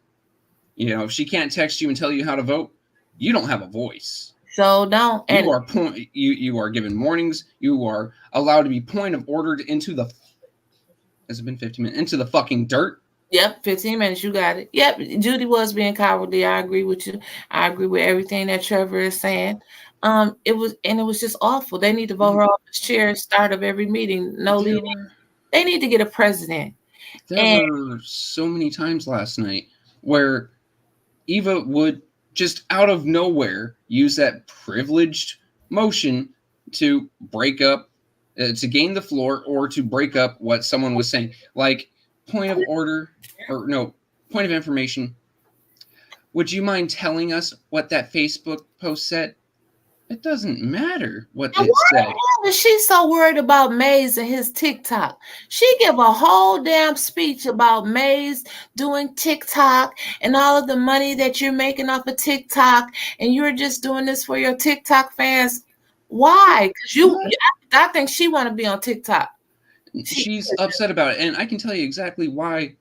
if she can't text you and tell you how to vote, you don't have a voice. So don't. And you are given warnings. You are allowed to be point of ordered into the. Has it been 15 minutes? Into the fucking dirt. Yep, 15 minutes. You got it. Yep, Judy was being cowardly. I agree with you. I agree with everything that Trevor is saying. It was just awful. They need to vote her off the chair start of every meeting. No leading. They need to get a president. There were so many times last night where Eva would just out of nowhere use that privileged motion to break up, to gain the floor, or to break up what someone was saying. Like, point of order, or no, point of information. Would you mind telling us what that Facebook post said? It doesn't matter what it said. Why is she so worried about Mays and his TikTok? She give a whole damn speech about Mays doing TikTok and all of the money that you're making off of TikTok, and you're just doing this for your TikTok fans. Why? Because I think she want to be on TikTok. She's upset about it, and I can tell you exactly why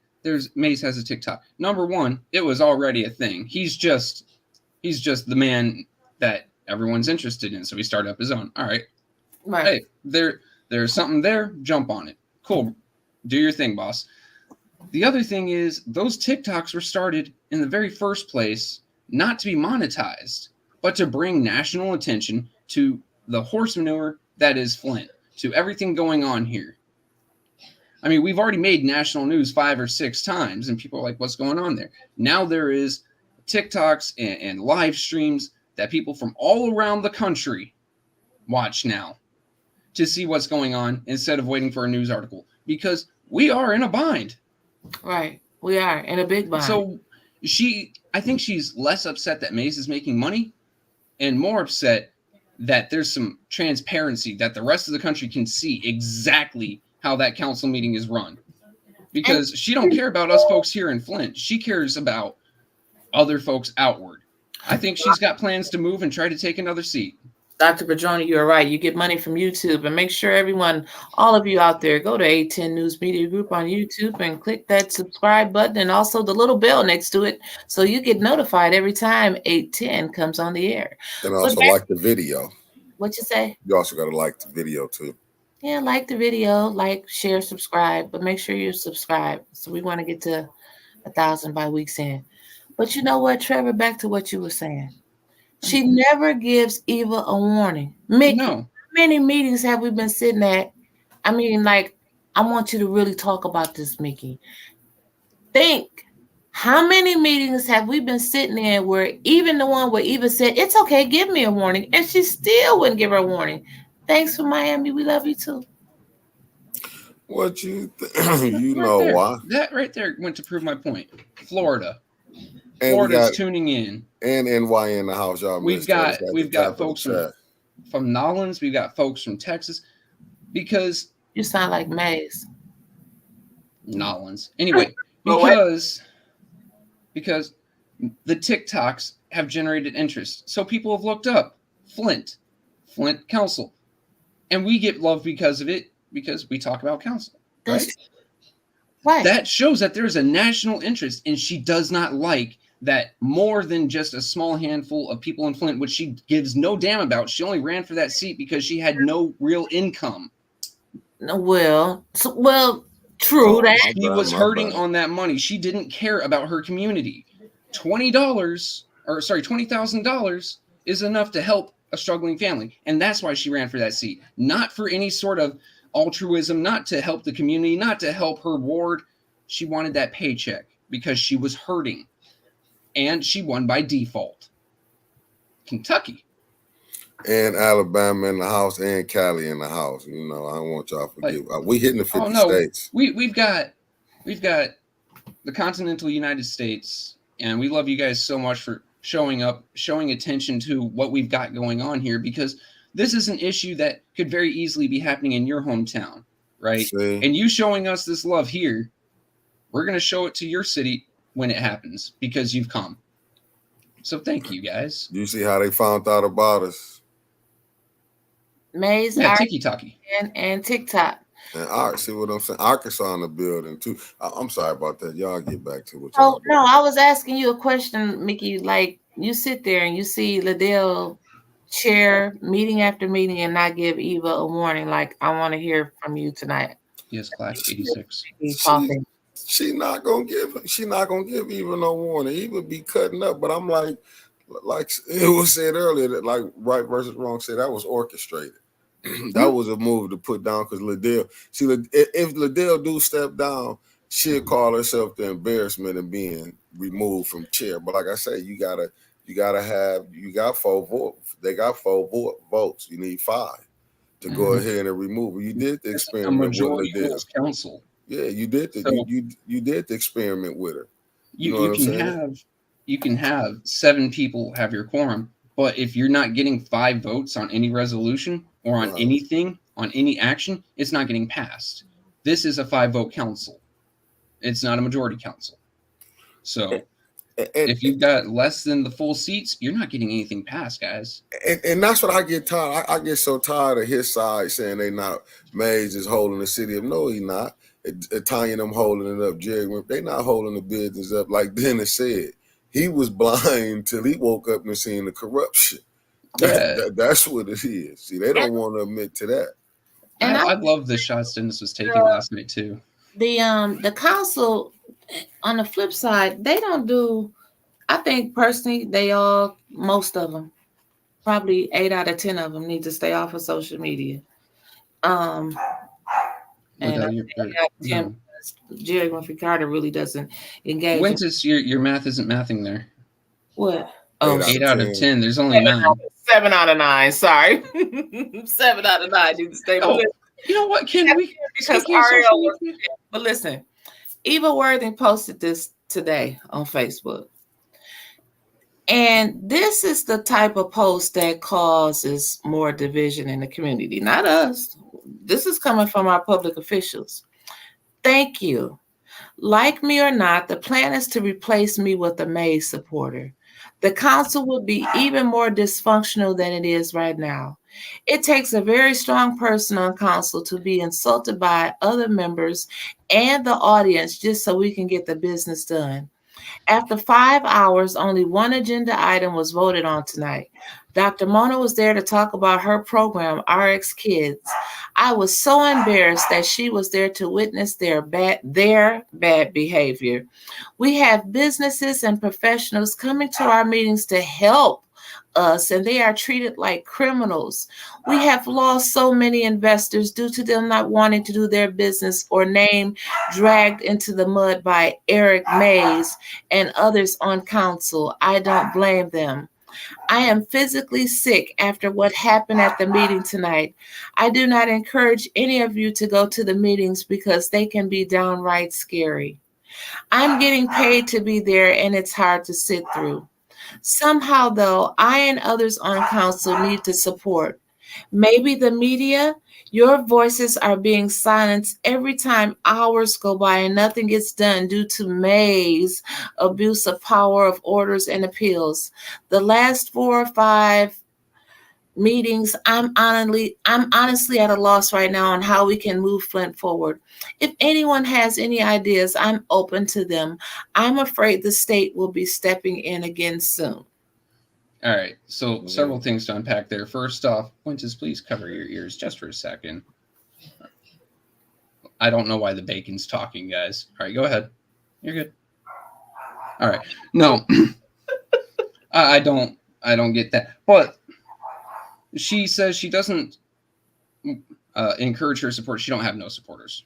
Mays has a TikTok. Number one, it was already a thing. He's just the man that everyone's interested in, so he started up his own. All right. Hey, there's something there, jump on it. Cool. Do your thing, boss. The other thing is, those TikToks were started in the very first place not to be monetized, but to bring national attention to the horse manure that is Flint, to everything going on here. I mean, we've already made national news 5 or 6 times, and people are like, what's going on there? Now there is TikToks and live streams that people from all around the country watch now to see what's going on instead of waiting for a news article, because we are in a bind. Right. We are in a big bind. So I think she's less upset that Mays is making money and more upset that there's some transparency, that the rest of the country can see exactly how that council meeting is run. Because she don't care about us folks here in Flint. She cares about other folks outward. I think she's got plans to move and try to take another seat. Dr. Padroni, you're right. You get money from YouTube. And make sure everyone, all of you out there, go to 810 News Media Group on YouTube and click that subscribe button and also the little bell next to it so you get notified every time 810 comes on the air. And also like the video. What you say? You also got to like the video too. Yeah, like the video, like, share, subscribe, but make sure you're subscribed. So we want to get to 1,000 by week's end. But you know what, Trevor? Back to what you were saying. She never gives Eva a warning. Mickey, No. how many meetings have we been sitting at? I mean, like, I want you to really talk about this, Mickey. Think, how many meetings have we been sitting in where even the one where Eva said, it's okay, give me a warning, and she still wouldn't give her a warning. Thanks for Miami. We love you too. What you you know there. why? That right there went to prove my point. Florida's tuning in. And NY in the house, y'all. We've got folks from Nolans. We've got folks from Texas. Because you sound like Maze. Nolans. Anyway, because the TikToks have generated interest. So people have looked up Flint Council. And we get love because of it, because we talk about council. Right? Right. That shows that there's a national interest, and she does not like that more than just a small handful of people in Flint, which she gives no damn about. She only ran for that seat because she had no real income. Well, true that. She was hurting on that money. She didn't care about her community. $20,000 is enough to help a struggling family, and that's why she ran for that seat. Not for any sort of altruism, not to help the community, not to help her ward. She wanted that paycheck because she was hurting. And she won by default. Kentucky. And Alabama in the house and Cali in the house. You know, I don't want y'all to forget. We hitting the 50 states. We've got the continental United States, and we love you guys so much for showing up, showing attention to what we've got going on here, because this is an issue that could very easily be happening in your hometown, right? See? And you showing us this love here, we're going to show it to your city when it happens because you've come. So thank you, guys. You see how they found out about us? Maze, TikTok and TikTok. And see what I'm saying? Arkansas in the building too. I'm sorry about that. Y'all get back to what. Oh no, I was asking you a question, Mickey. Like, you sit there and you see Liddell chair meeting after meeting and not give Eva a warning. Like, I want to hear from you tonight. Yes, class 86. She not gonna give Eva no warning. Eva be cutting up, but I'm like it was said earlier that like right versus wrong said that was orchestrated. That was a move to put down because Liddell. See, if Liddell do step down, she'll call herself the embarrassment of being removed from chair. But like I say, you got 4 votes. They got 4 votes. You need 5 to go ahead and remove her. You did the experiment with Liddell. Council. Yeah, you did you did the experiment with her. You can have 7 people have your quorum, but if you're not getting 5 votes on any resolution or on anything, on any action, it's not getting passed. This is a 5-vote council. It's not a majority council. So if you've got less than the full seats, you're not getting anything passed, guys. And that's what I get tired. I get so tired of his side saying they not. Mays is holding the city up. No, he not. Tanya them holding it up. Jerry, they not holding the business up. Like Dennis said, he was blind till he woke up and seen the corruption. That's what it is. See, they don't want to admit to that. And I love the shots Dennis was taking last night too. The council, on the flip side, they don't do. I think personally, most of them, probably 8 out of 10 of them, need to stay off of social media. And Jerry Winfrey Carter really doesn't engage. Wentus, your math isn't mathing there. What? 8 out of 10. There's only 9. 7 out of 9. Sorry, 7 out of 9 need to stay. You know what? Can we? Because Ariel. But listen, Eva Worthing posted this today on Facebook. And this is the type of post that causes more division in the community, not us. This is coming from our public officials. Thank you. Like me or not, the plan is to replace me with a Mays supporter. the council would be even more dysfunctional than it is right now. It takes a very strong person on council to be insulted by other members and the audience just so we can get the business done. After 5 hours, only one agenda item was voted on tonight. Dr. Mona was there to talk about her program, RX Kids. I was so embarrassed that she was there to witness their bad behavior. We have businesses and professionals coming to our meetings to help us, and they are treated like criminals. We have lost so many investors due to them not wanting to do their business or name dragged into the mud by Eric Mays and others on council. I don't blame them. I am physically sick after what happened at the meeting tonight. I do not encourage any of you to go to the meetings because they can be downright scary. I'm getting paid to be there and it's hard to sit through. Somehow, though, I and others on council need to support. Maybe the media, your voices are being silenced every time hours go by and nothing gets done due to May's abuse of power of orders and appeals. The last 4 or 5 meetings, I'm honestly at a loss right now on how we can move Flint forward. If anyone has any ideas, I'm open to them. I'm afraid the state will be stepping in again soon. All right, so several things to unpack there. First off, Quintus, please cover your ears just for a second. I don't know why the bacon's talking, guys. All right, go ahead. You're good. All right. No, I don't get that. But she says she doesn't encourage her support. She don't have no supporters.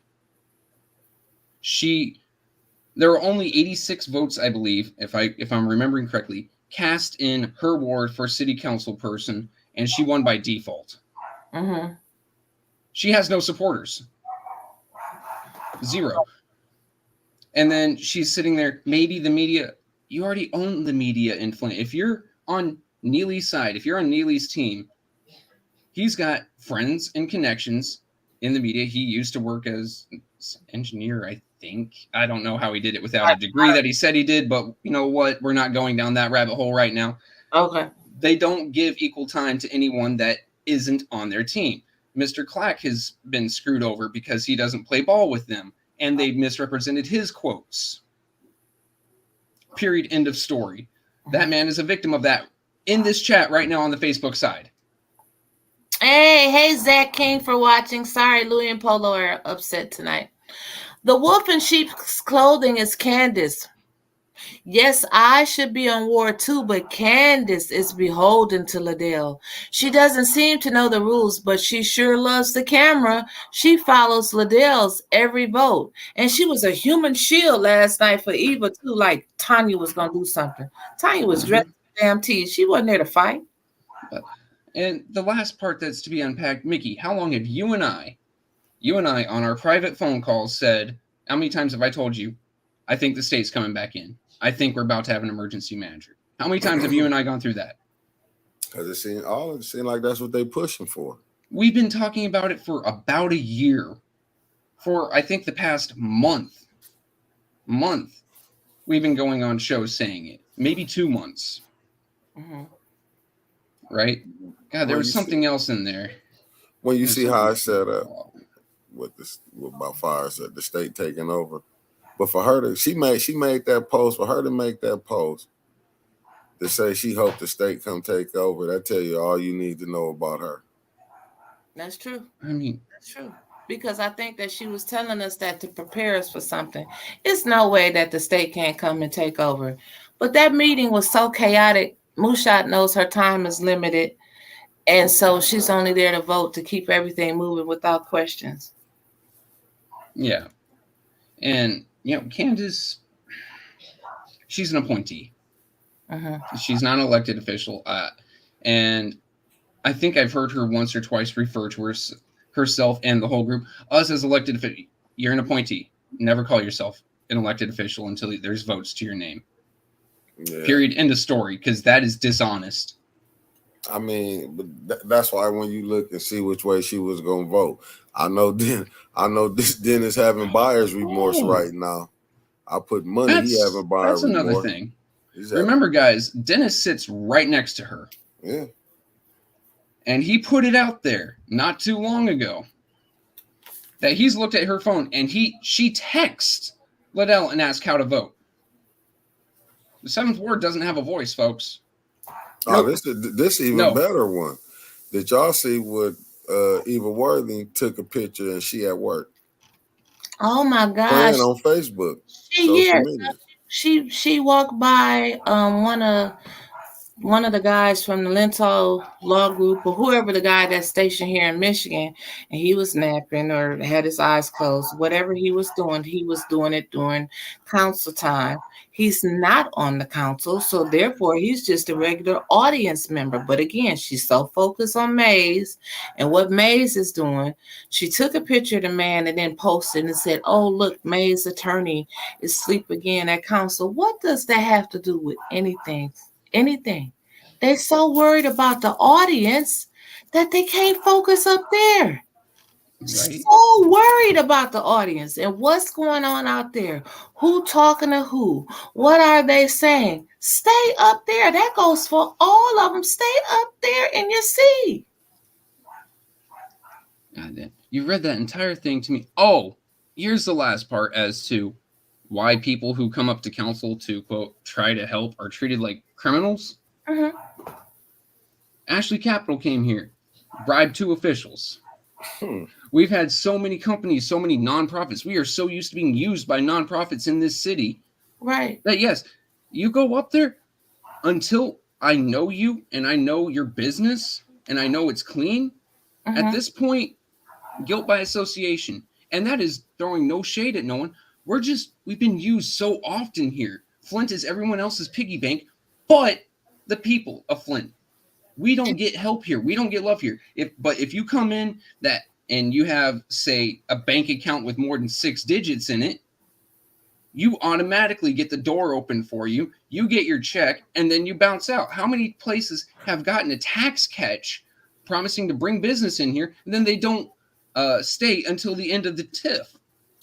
There were only 86 votes, I believe, if I'm remembering correctly, cast in her ward for city council person, and she won by default. Mm-hmm. She has no supporters. 0. And then she's sitting there. Maybe the media, you already own the media in Flint. If you're on Neely's side, if you're on Neely's team, he's got friends and connections in the media. He used to work as engineer, I think. I don't know how he did it without a degree that he said he did, but you know what? We're not going down that rabbit hole right now. Okay. They don't give equal time to anyone that isn't on their team. Mr. Clack has been screwed over because he doesn't play ball with them, and they misrepresented his quotes. Period. End of story. That man is a victim of that in this chat right now on the Facebook side. Hey, Zach King for watching. Sorry, Louie and Polo are upset tonight. The wolf in sheep's clothing is Candace. Yes, I should be on war too, but Candace is beholden to Liddell. She doesn't seem to know the rules, but she sure loves the camera. She follows Liddell's every vote. And she was a human shield last night for Eva too, like Tanya was going to do something. Tanya was dressed in damn tees. She wasn't there to fight. And the last part that's to be unpacked, Mickey, how long have you and I on our private phone calls said, how many times have I told you, I think the state's coming back in. I think we're about to have an emergency manager. How many times have you and I gone through that? Because it seems like that's what they're pushing for. We've been talking about it for about a year. For, I think, the past month. We've been going on shows saying it. Maybe 2 months. Mm-hmm. Right? God, there was something else in there. When you see how I set up with about fires at the state taking over. But for her to, she made that post, for her to make that post to say she hoped the state come take over, that tell you all you need to know about her. That's true. I mean, that's true. Because I think that she was telling us that to prepare us for something. It's no way that the state can't come and take over. But that meeting was so chaotic. Mushat knows her time is limited. And so she's only there to vote to keep everything moving without questions. Yeah. And, Candace, she's an appointee. Uh-huh. She's not an elected official. And I think I've heard her once or twice refer to herself and the whole group, us as elected officials. You're an appointee. Never call yourself an elected official until there's votes to your name. Yeah. Period. End of story, because that is dishonest. I mean, but that's why when you look and see which way she was going to vote, I know this Dennis having buyer's remorse right now. I put money, he having buyer's remorse. That's another thing. Remember, guys, Dennis sits right next to her. Yeah. And he put it out there not too long ago that he's looked at her phone and she texts Liddell and asked how to vote. The 7th Ward doesn't have a voice, folks. Oh, this even better one. Did y'all see what Eva Worthing took a picture and she at work? Oh my gosh! Playing on Facebook. She walked by one of the guys from the Lento Law Group, or whoever the guy that's stationed here in Michigan, and he was napping or had his eyes closed. Whatever he was doing it during council time. He's not on the council, so therefore he's just a regular audience member. But again, she's so focused on Mays and what Mays is doing. She took a picture of the man and then posted and said, "Oh, look, Mays' attorney is asleep again at council." What does that have to do with anything? Anything? They're so worried about the audience that they can't focus up there. Right. So worried about the audience and what's going on out there. Who talking to who? What are they saying? Stay up there. That goes for all of them. Stay up there in your seat. You read that entire thing to me. Oh, here's the last part as to why people who come up to council to, quote, try to help are treated like criminals. Mm-hmm. Ashley Capital came here, bribed 2 officials. We've had so many companies, so many nonprofits. We are so used to being used by nonprofits in this city. Right. That, yes, you go up there until I know you and I know your business and I know it's clean. Mm-hmm. At this point, guilt by association. And that is throwing no shade at no one. We've been used so often here. Flint is everyone else's piggy bank, but the people of Flint. We don't get help here. We don't get love here. If you come in and you have, say, a bank account with more than 6 digits in it, you automatically get the door open for you. You get your check, and then you bounce out. How many places have gotten a tax catch promising to bring business in here, and then they don't stay until the end of the TIF?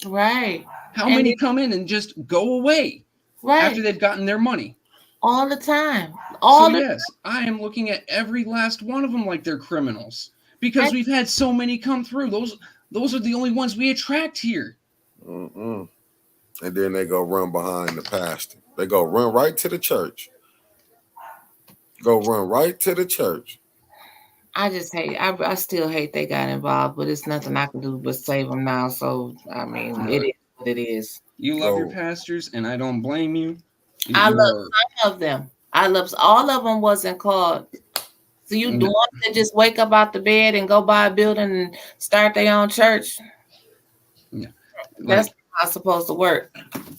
Right. How many come in and just go away after they've gotten their money? All the time. Yes, I am looking at every last one of them like they're criminals because we've had so many come through. Those are the only ones we attract here. Mm-mm. And then they go run behind the pastor. They go run right to the church. I still hate they got involved, but it's nothing I can do but save them now. So, I mean, it is what it is. You love your pastors, and I don't blame you. I love some of them. All of them wasn't called. So you the ones that just wake up out the bed and go by a building and start their own church? Yeah. That's not supposed to work.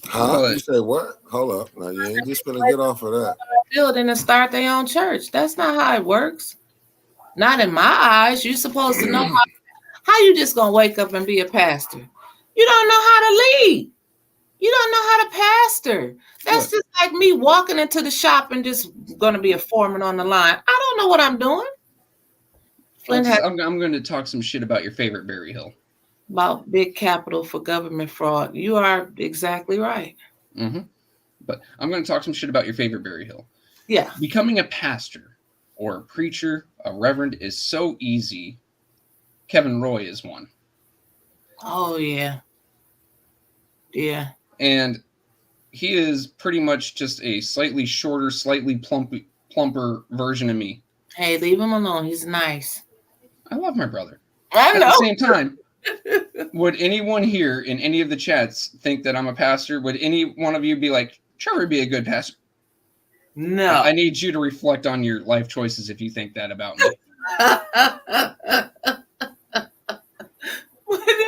Huh? You say what? Hold up. Now you ain't just gonna get off of that. Building and start their own church. That's not how it works. Not in my eyes. You're supposed to know how you just gonna wake up and be a pastor. You don't know how to lead. You don't know how to pastor. That's just like me walking into the shop and just going to be a foreman on the line. I don't know what I'm doing. I'm going to talk some shit about your favorite Berryhill. About big capital for government fraud. You are exactly right. Mm-hmm. But I'm going to talk some shit about your favorite Berryhill. Yeah. Becoming a pastor or a preacher, a reverend is so easy. Kevin Roy is one. Oh, yeah. Yeah. And he is pretty much just a slightly shorter, slightly plumper version of me. Hey, leave him alone. He's nice. I love my brother. I know. At the same time, would anyone here in any of the chats think that I'm a pastor? Would any one of you be like, Trevor would be a good pastor? No. I need you to reflect on your life choices if you think that about me.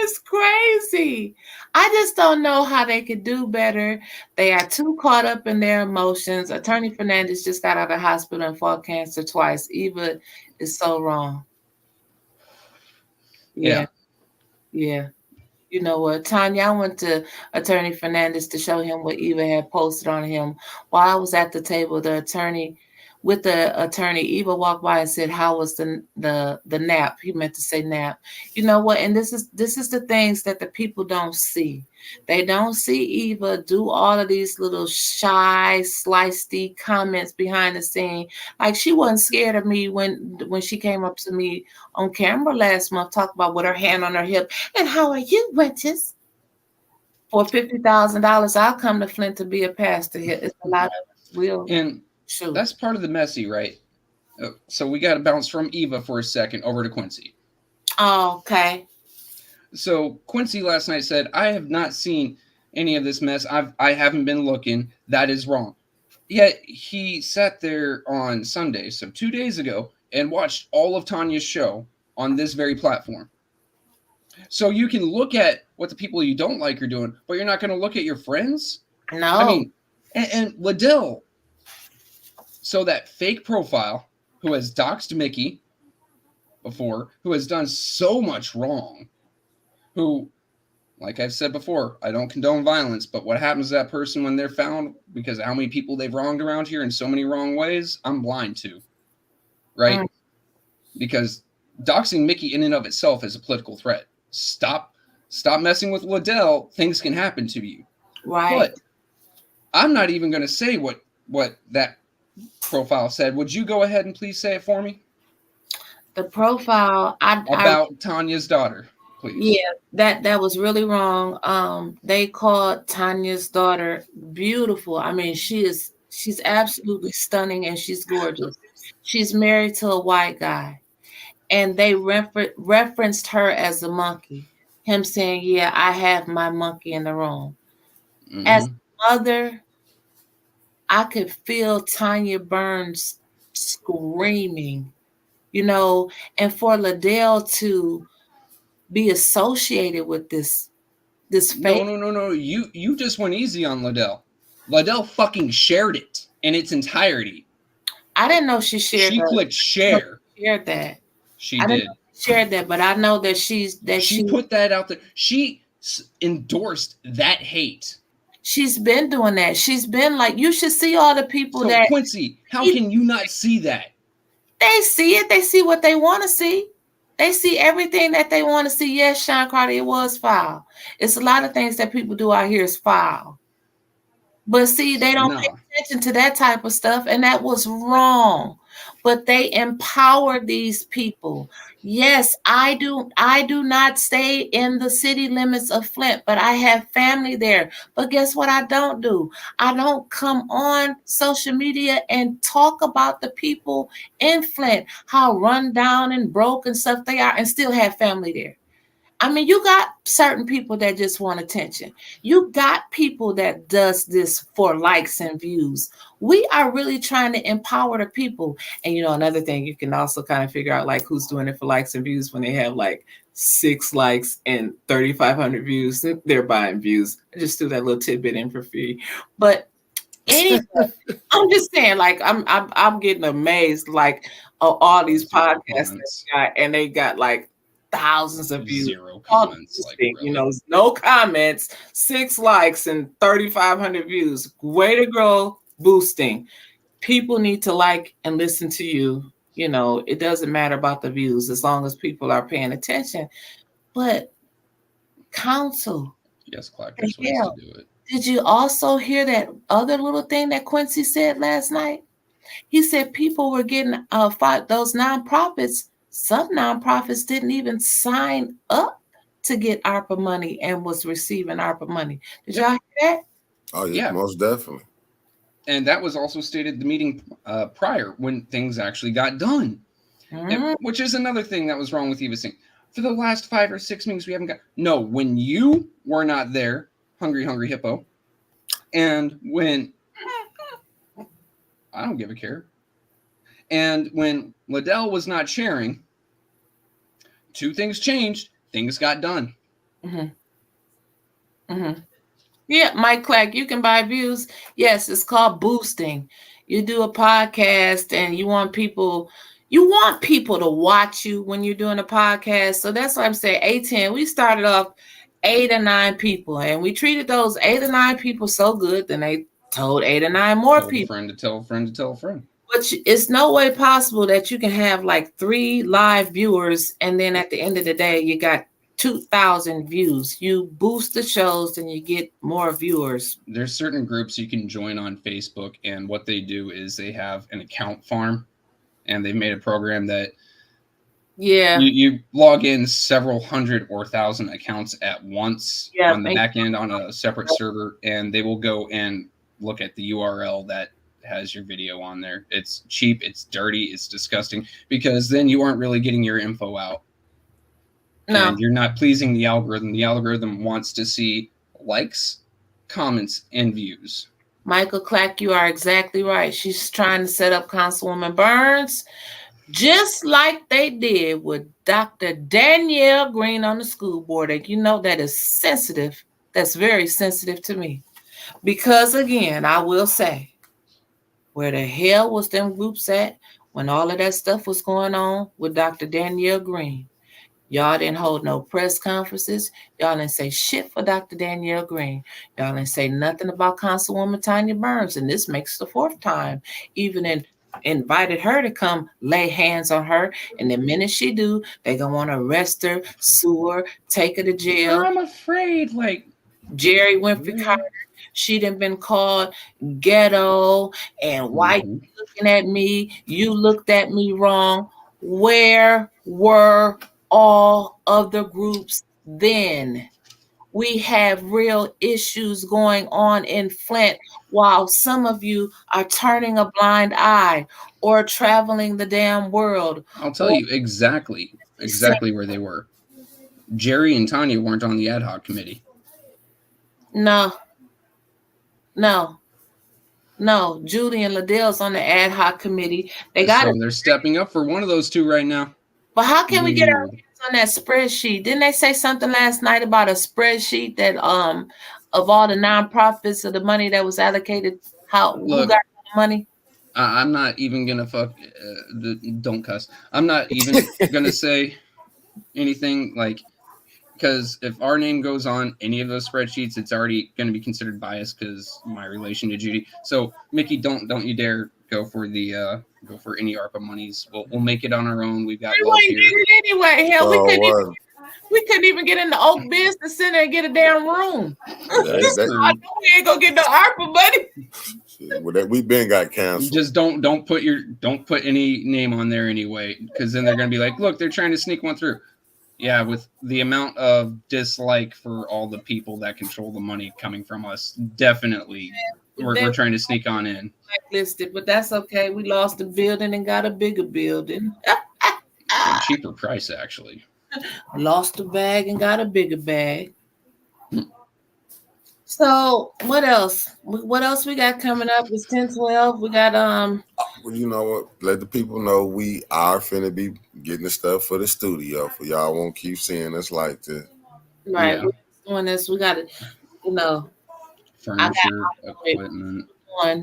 It's crazy. I just don't know how they could do better. They are too caught up in their emotions. Attorney Fernandez just got out of the hospital and fought cancer twice. Eva is so wrong. Yeah. You know what, Tanya, I went to Attorney Fernandez to show him what Eva had posted on him. While I was at the table, the attorney with the attorney. Eva walked by and said, "How was the nap?" He meant to say nap. You know what? And this is the things that the people don't see. They don't see Eva do all of these little shy, slicey comments behind the scene. Like she wasn't scared of me when she came up to me on camera last month, talk about with her hand on her hip. And how are you, Witches? For $50,000, I'll come to Flint to be a pastor here. It's a lot of us. And shoot. That's part of the messy, right? So we got to bounce from Eva for a second over to Quincy. Oh, okay. So Quincy last night said, "I have not seen any of this mess. I haven't been looking. That is wrong." Yet he sat there on Sunday, so 2 days ago, and watched all of Tanya's show on this very platform. So you can look at what the people you don't like are doing, but you're not going to look at your friends? No. I mean, and Liddell, so that fake profile who has doxed Mickey before, who has done so much wrong, who, like I've said before, I don't condone violence, but what happens to that person when they're found because of how many people they've wronged around here in so many wrong ways, I'm blind to. Right? Because doxing Mickey in and of itself is a political threat. Stop messing with Liddell. Things can happen to you. Right. But I'm not even going to say what that profile said. Would you go ahead and please say it for me? The profile about Tanya's daughter, please. Yeah, that was really wrong. They called Tanya's daughter beautiful. I mean, she's absolutely stunning and she's gorgeous. She's married to a white guy. And they referenced her as a monkey. Him saying, "Yeah, I have my monkey in the room." Mm-hmm. As a mother, I could feel Tanya Burns screaming, you know, and for Liddell to be associated with this fake. No. You just went easy on Liddell. Liddell fucking shared it in its entirety. I didn't know she shared. She clicked share. Shared that. She did. Shared that, but I know that she put that out there. She endorsed that hate. She's been doing that. She's been like, you should see all the people that. Quincy, how can you not see that? They see it. They see what they want to see. They see everything that they want to see. Yes, Sean Carter, it was foul. It's a lot of things that people do out here is foul. But see, they don't pay attention to that type of stuff, and that was wrong. But they empower these people. Yes, I do not stay in the city limits of Flint, but I have family there. But guess what I don't do? I don't come on social media and talk about the people in Flint, how run down and broke and stuff they are, and still have family there. I mean, you got certain people that just want attention. You got people that does this for likes and views. We are really trying to empower the people. And, another thing, you can also kind of figure out like who's doing it for likes and views when they have like 6 likes and 3,500 views. They're buying views. I just threw that little tidbit in for free. But anyway, I'm just saying, like, I'm getting amazed, like, all these podcasts and they got like thousands of views. 0 comments, like, really. No comments, 6 likes and 3,500 views. Way to go, boosting. People need to like and listen to you. It doesn't matter about the views as long as people are paying attention. But counsel. Yes, Clark, there's ways to do it. Did you also hear that other little thing that Quincy said last night? He said people were getting those nonprofits. Some nonprofits didn't even sign up to get ARPA money and was receiving ARPA money. Did y'all hear that? Oh, yeah, most definitely. And that was also stated the meeting prior when things actually got done. Mm-hmm. Which is another thing that was wrong with Eva Singh. For the last 5 or 6 meetings we haven't got. No, when you were not there, Hungry Hippo, and when I don't give a care. And when Liddell was not sharing, 2 things changed. Things got done. Mm-hmm. Mm-hmm. Yeah, Mike Clack, you can buy views. Yes, it's called boosting. You do a podcast and you want people to watch you when you're doing a podcast. So that's what I'm saying. 810, we started off 8 or 9 people, and we treated those 8 or 9 people so good, then they told 8 or 9 more people. A friend to tell a friend to tell a friend. But it's no way possible that you can have like 3 live viewers and then at the end of the day you got 2,000 views. You boost the shows and you get more viewers. There's certain groups you can join on Facebook, and what they do is they have an account farm, and they've made a program that you log in several hundred or thousand accounts at once on the back end on a separate server, and they will go and look at the URL that has your video on there. It's cheap, it's dirty, it's disgusting, because then you aren't really getting your info out. No. And you're not pleasing the algorithm. The algorithm wants to see likes, comments, and views. Michael Clack, you are exactly right. She's trying to set up Councilwoman Burns just like they did with Dr. Danielle Green on the school board. And you know that is sensitive. That's very sensitive to me. Because, again, I will say, where the hell was them groups at when all of that stuff was going on with Dr. Danielle Green? Y'all didn't hold no press conferences. Y'all didn't say shit for Dr. Danielle Green. Y'all didn't say nothing about Councilwoman Tanya Burns. And this makes the 4th time. Even invited her to come lay hands on her. And the minute she do, they gonna want to arrest her, sue her, take her to jail. I'm afraid, like Jerry Winfrey Carter, she done been called ghetto and why you looking at me? You looked at me wrong. Where were all of the groups then? We have real issues going on in Flint while some of you are turning a blind eye or traveling the damn world. I'll tell you exactly where they were. Jerry and Tanya weren't on the ad hoc committee. No. Judy and Liddell's on the ad hoc committee. They're stepping up for one of those two right now. But how can we get our hands on that spreadsheet? Didn't they say something last night about a spreadsheet that of all the nonprofits of the money that was allocated? Who got the money? I'm not even gonna don't cuss. I'm not even gonna say anything because if our name goes on any of those spreadsheets, it's already going to be considered biased because my relation to Judy. So Mickey, don't you dare go for any ARPA monies. We'll make it on our own. We've got. We wouldn't get it anyway. Hell, we couldn't even get in the Oak Business Center and get a damn room. I know we ain't gonna get no ARPA money. We been got canceled. Just don't put any name on there anyway, because then they're gonna be like, look, they're trying to sneak one through. Yeah, with the amount of dislike for all the people that control the money coming from us, definitely we're trying to sneak on in. Listed, but that's okay. We lost the building and got a bigger building. A cheaper price, actually. Lost the bag and got a bigger bag. So what else? What else we got coming up? It's 10/12. We got Well, you know what? Let the people know we are finna be getting the stuff for the studio. For y'all won't keep seeing us like this. Right. Yeah. We're doing this. We got to, furniture, equipment.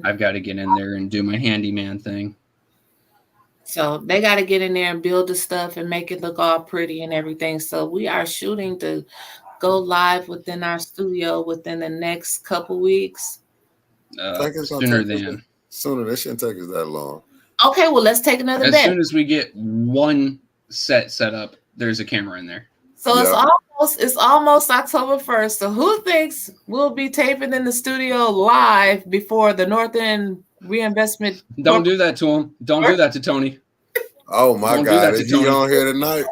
I've got to get in there and do my handyman thing. So they got to get in there and build the stuff and make it look all pretty and everything. So we are shooting to go live within our studio within the next couple weeks. Sooner. That shouldn't take us that long. Okay, well, let's take another bet. As soon as we get one set up, there's a camera in there. So it's almost October 1st. So who thinks we'll be taping in the studio live before the North End Reinvestment? Don't do that to him. Don't do that to Tony. Oh my God! Is he on here tonight?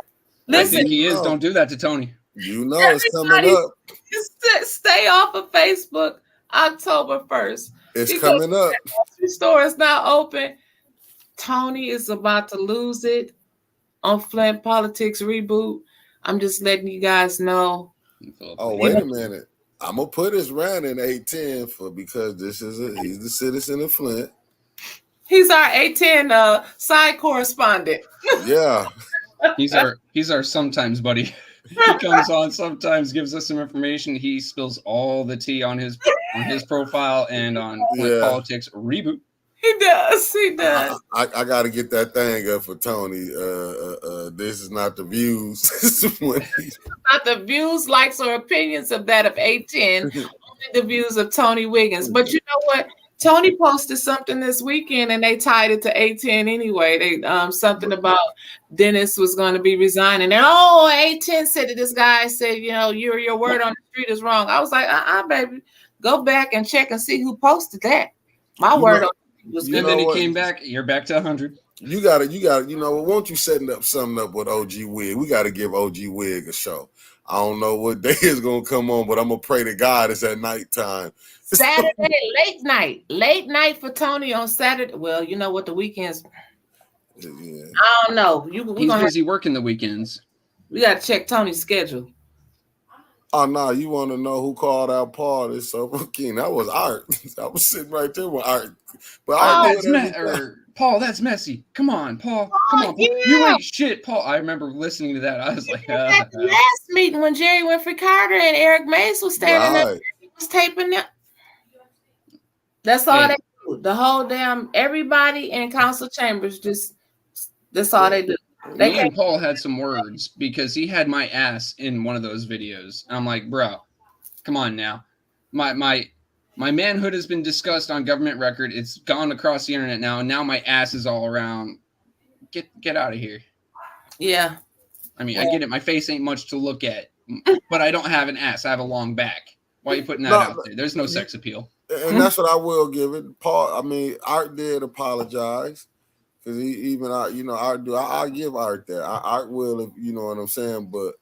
Listen, I think he is. Don't do that to Tony. You know it's coming up. Stay off of Facebook October 1st. It's coming up. The store is not open. Tony is about to lose it on Flint Politics Reboot. I'm just letting you guys know. Oh, wait a minute. I'm gonna put his round in 810 because he's the citizen of Flint. He's our 810 side correspondent. Yeah. He's our sometimes buddy. He comes on sometimes, gives us some information. He spills all the tea on his profile and on Politics Reboot. He does. I got to get that thing up for Tony. This is not the views. Not the views, likes, or opinions of that of 810. Only the views of Tony Wiggins. But you know what? Tony posted something this weekend, and they tied it to 810 anyway. They something about Dennis was going to be resigning, and 810 said that this guy said, your word on the street is wrong. I was like, baby, go back and check and see who posted that. My word on the street was good. And then he came back. You're back to 100. You gotta, won't you setting up something up with OG Wig? We gotta give OG Wig a show. I don't know what day is gonna come on, but I'm gonna pray to God it's at nighttime. Saturday, late night for Tony on Saturday. Well, you know what, the weekends. Yeah. I don't know. He's busy working the weekends. We gotta check Tony's schedule. Oh no, you want to know who called out Paul this summer? King, that was Art. I was sitting right there with Art. But Paul, that's messy. Come on, Paul. Come on, Paul. Yeah. You ain't shit, Paul. I remember listening to that. I was like, last meeting when Jerry Winfrey Carter and Eric Mace was standing there, he was taping them. That's all they do. The whole damn everybody in council chambers that's all they do. Me and Paul had some words because he had my ass in one of those videos. I'm like, bro, come on now. My manhood has been discussed on government record. It's gone across the internet now, and now my ass is all around. Get out of here. Yeah. I mean, I get it. My face ain't much to look at, but I don't have an ass. I have a long back. Why are you putting that out there? There's no sex appeal. And that's what I will give it. Paul, Art did apologize. Because I'll give Art that. Art will, if you know what I'm saying. But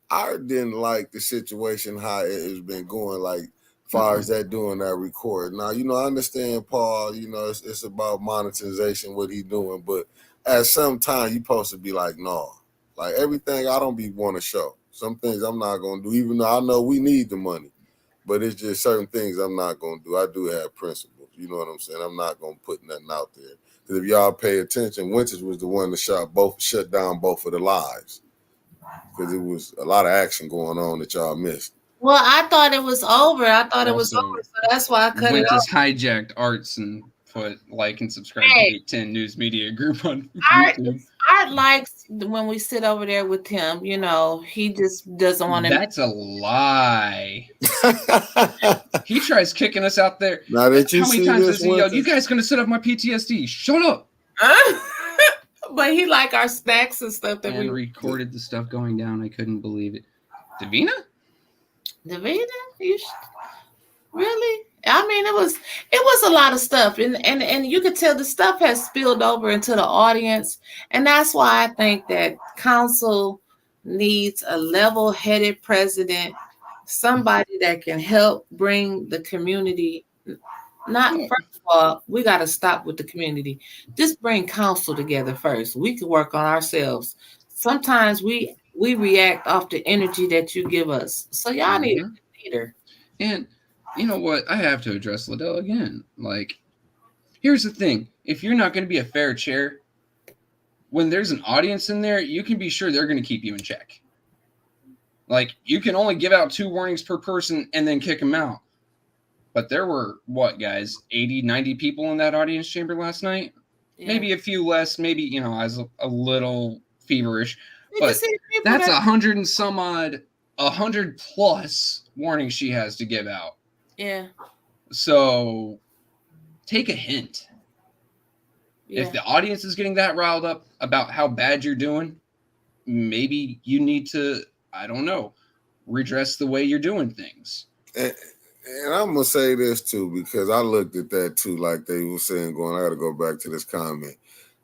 Art didn't like the situation, how it has been going, like, as far as that doing that record. Now, I understand, Paul, it's about monetization, what he doing. But at some time, you supposed to be like, no. Like, everything I don't want to show. Some things I'm not going to do, even though I know we need the money. But it's just certain things I'm not going to do. I do have principles. You know what I'm saying? I'm not going to put nothing out there. Because if y'all pay attention, Winters was the one that shut down both of the lives. Because it was a lot of action going on that y'all missed. Well, I thought it was over. So that's why I cut it off. Winters hijacked Arts and put like and subscribe to 810 News Media Group on YouTube. Art likes when we sit over there with him. He just doesn't want to. That's a lie. He tries kicking us out there. Now that you see this, you guys gonna set up my PTSD? Shut up. But he like our snacks and stuff that we recorded the stuff going down. I couldn't believe it. Davina? Really? It was a lot of stuff, and you could tell the stuff has spilled over into the audience, and that's why I think that council needs a level-headed president, somebody that can help bring the community. First of all, we got to stop with the community. Just bring council together first. We can work on ourselves. Sometimes we react off the energy that you give us. So y'all need a leader. And you know what? I have to address Liddell again. Like, here's the thing. If you're not going to be a fair chair, when there's an audience in there, you can be sure they're going to keep you in check. Like, you can only give out 2 warnings per person and then kick them out. But there were, 80, 90 people in that audience chamber last night? Yeah. Maybe a few less. Maybe, I was a little feverish. But that's 100 and some odd, 100 plus warnings she has to give out. Yeah. So take a hint. Yeah. If the audience is getting that riled up about how bad you're doing, maybe you need to, I don't know, redress the way you're doing things. And I'm going to say this too, because I looked at that too, like they were saying, I got to go back to this comment.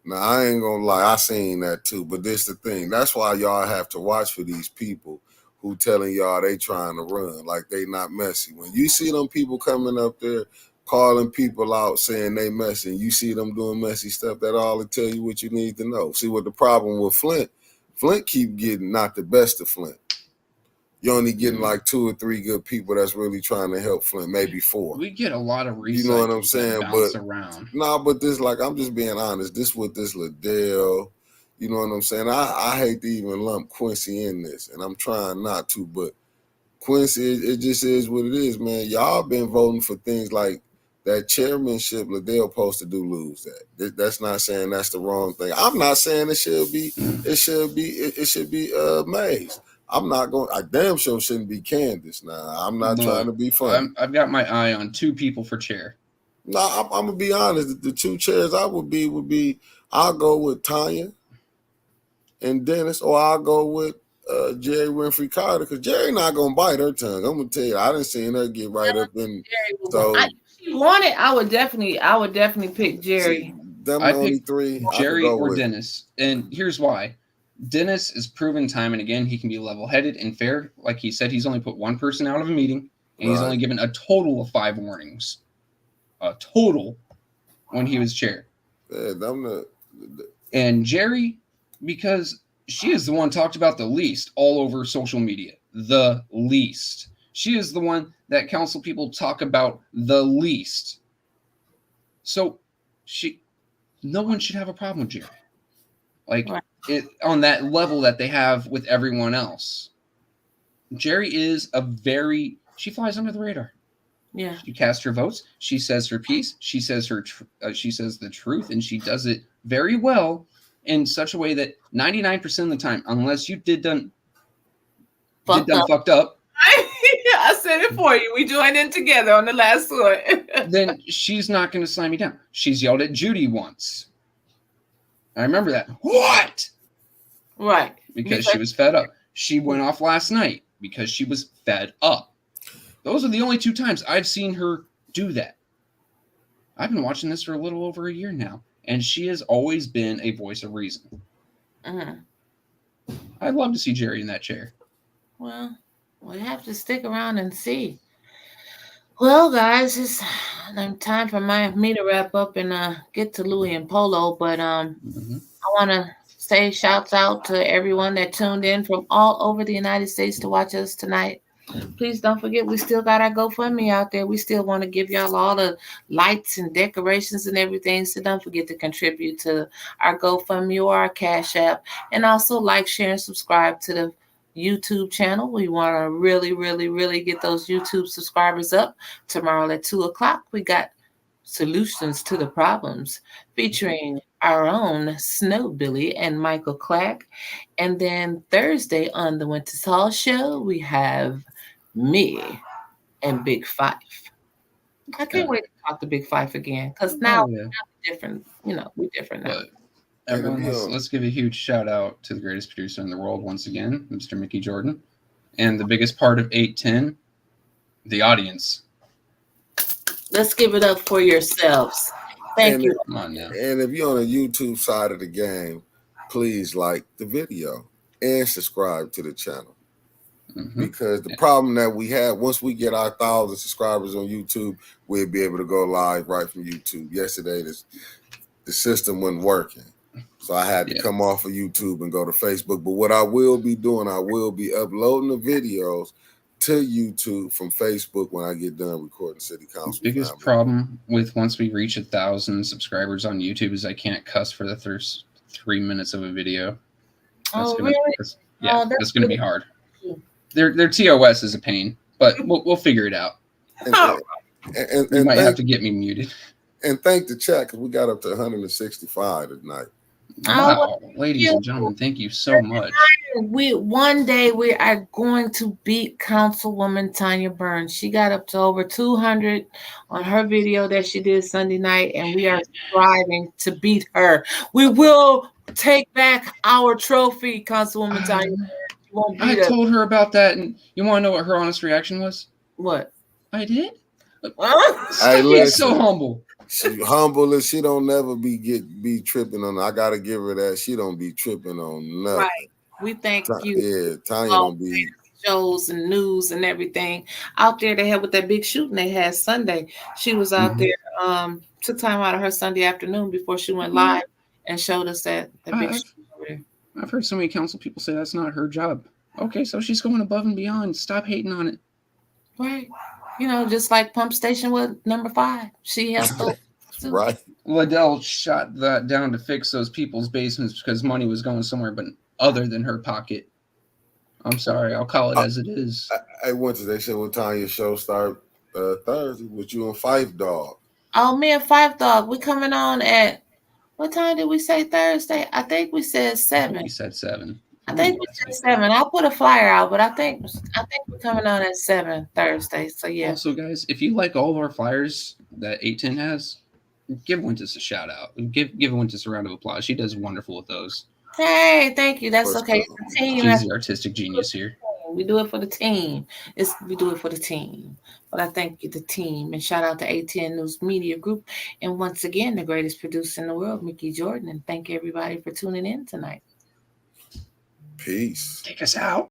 Now, I ain't going to lie, I seen that too, but this the thing. That's why y'all have to watch for these people who telling y'all they trying to run, like they not messy. When you see them people coming up there, calling people out, saying they messy, and you see them doing messy stuff, that all will tell you what you need to know. See what the problem with Flint keep getting not the best of Flint. You're only getting like 2 or 3 good people that's really trying to help Flint, maybe 4. We get a lot of research. You know what I'm saying? But around. But this, like, I'm just being honest. This with this Liddell, you know what I'm saying? I hate to even lump Quincy in this, and I'm trying not to, but Quincy, it just is what it is, man. Y'all been voting for things like that chairmanship. Liddell supposed to lose that. That's not saying that's the wrong thing. I'm not saying it should be Mays. I'm not going. I damn sure shouldn't be Candace. Now I'm not trying to be funny. I've got my eye on 2 people for chair. No, I'm gonna be honest. The two chairs I would be I'll go with Tanya and Dennis, or I'll go with Jerry Winfrey Carter, because Jerry not gonna bite her tongue. I'm gonna tell you, I didn't see her get right up in. So she wanted. I would definitely pick Jerry. See, them the only three Jerry or Dennis, and here's why. Dennis is proven time and again he can be level-headed and fair. Like he said, he's only put one person out of a meeting, and he's only given a total of 5 warnings. A total when he was chair. Yeah, and Jerry, because she is the one talked about the least all over social media. The least. She is the one that council people talk about the least. So no one should have a problem with Jerry. Like on that level that they have with everyone else. Jerry is she flies under the radar. Yeah. She casts her votes. She says her piece. She says she says the truth, and she does it very well in such a way that 99% of the time, unless you did fucked up. I said it for you. We joined in together on the last one. Then she's not going to slam me down. She's yelled at Judy once. I remember that. What? Right. Because she was fed up. She went off last night because she was fed up. Those are the only 2 times I've seen her do that. I've been watching this for a little over a year now, and she has always been a voice of reason. I'd love to see Jerry in that chair. Well, we have to stick around and see. Well, guys, it's time for me to wrap up and get to Louis and Polo. But I want to say shouts out to everyone that tuned in from all over the United States to watch us tonight. Please don't forget, we still got our GoFundMe out there. We still want to give y'all all the lights and decorations and everything. So don't forget to contribute to our GoFundMe or our Cash App. And also like, share, and subscribe to the YouTube channel. We want to really, really, really get those YouTube subscribers up. Tomorrow at 2 o'clock, we got Solutions to the Problems featuring our own Snow Billy and Michael Clack. And then Thursday on the Winter Hall Show, we have me and Big Fife. I can't wait to talk to Big Fife again, because now we're different. We're different now. But everyone, let's give a huge shout out to the greatest producer in the world once again, Mr. Mickey Jordan, and the biggest part of 810, the audience. Let's give it up for yourselves. Thank you. Come on now. And if you're on the YouTube side of the game, please like the video and subscribe to the channel. Because the problem that we have, once we get our 1,000 subscribers on YouTube, we'll be able to go live right from YouTube. Yesterday, the system wasn't working. So I had to come off of YouTube and go to Facebook. But what I will be doing, I will be uploading the videos to YouTube from Facebook when I get done recording City Council. The biggest problem with once we reach 1,000 subscribers on YouTube is I can't cuss for the first 3 minutes of a video. That's that's going to be hard. Their TOS is a pain, but we'll figure it out. And you might have to get me muted. And thank the chat, because we got up to 165 tonight. Wow, ladies and gentlemen, thank you so much. One day we are going to beat Councilwoman Tanya Burns. She got up to over 200 on her video that she did Sunday night, and we are striving to beat her. We will take back our trophy, Councilwoman Tanya Burns. I told her about that, and you want to know what her honest reaction was? What? I did? She's so humble. She humble as she don't never be tripping on. I gotta give her that. She don't be tripping on nothing. Right. We thank you. Yeah, Tanya don't be shows and news and everything out there. They had with that big shooting they had Sunday. She was out there. Took time out of her Sunday afternoon before she went live and showed us that big shooting over there. I've heard so many council people say that's not her job. Okay, so she's going above and beyond. Stop hating on it. Right. Just like Pump Station with number 5. She helped those. Right. Liddell shot that down to fix those people's basements because money was going somewhere but other than her pocket. I'm sorry. I'll call it as it is. I went to, they said when Tanya's show start Thursday with you and Fife Dog. Oh, me and Fife Dog. We coming on at, what time did we say Thursday? I think we said 7. We said 7. I think we said 7. I'll put a flyer out, but I think we're coming on at 7 Thursday. So yeah. Also, guys, if you like all of our flyers that 810 has, give Wintis a shout out. Give Wintis a round of applause. She does wonderful with those. Hey, thank you. That's okay. It's a team. She's the artistic genius here. We do it for the team. We do it for the team. But I thank you, the team, and shout out to 810 News Media Group, and once again, the greatest producer in the world, Mickey Jordan. And thank everybody for tuning in tonight. Peace. Take us out.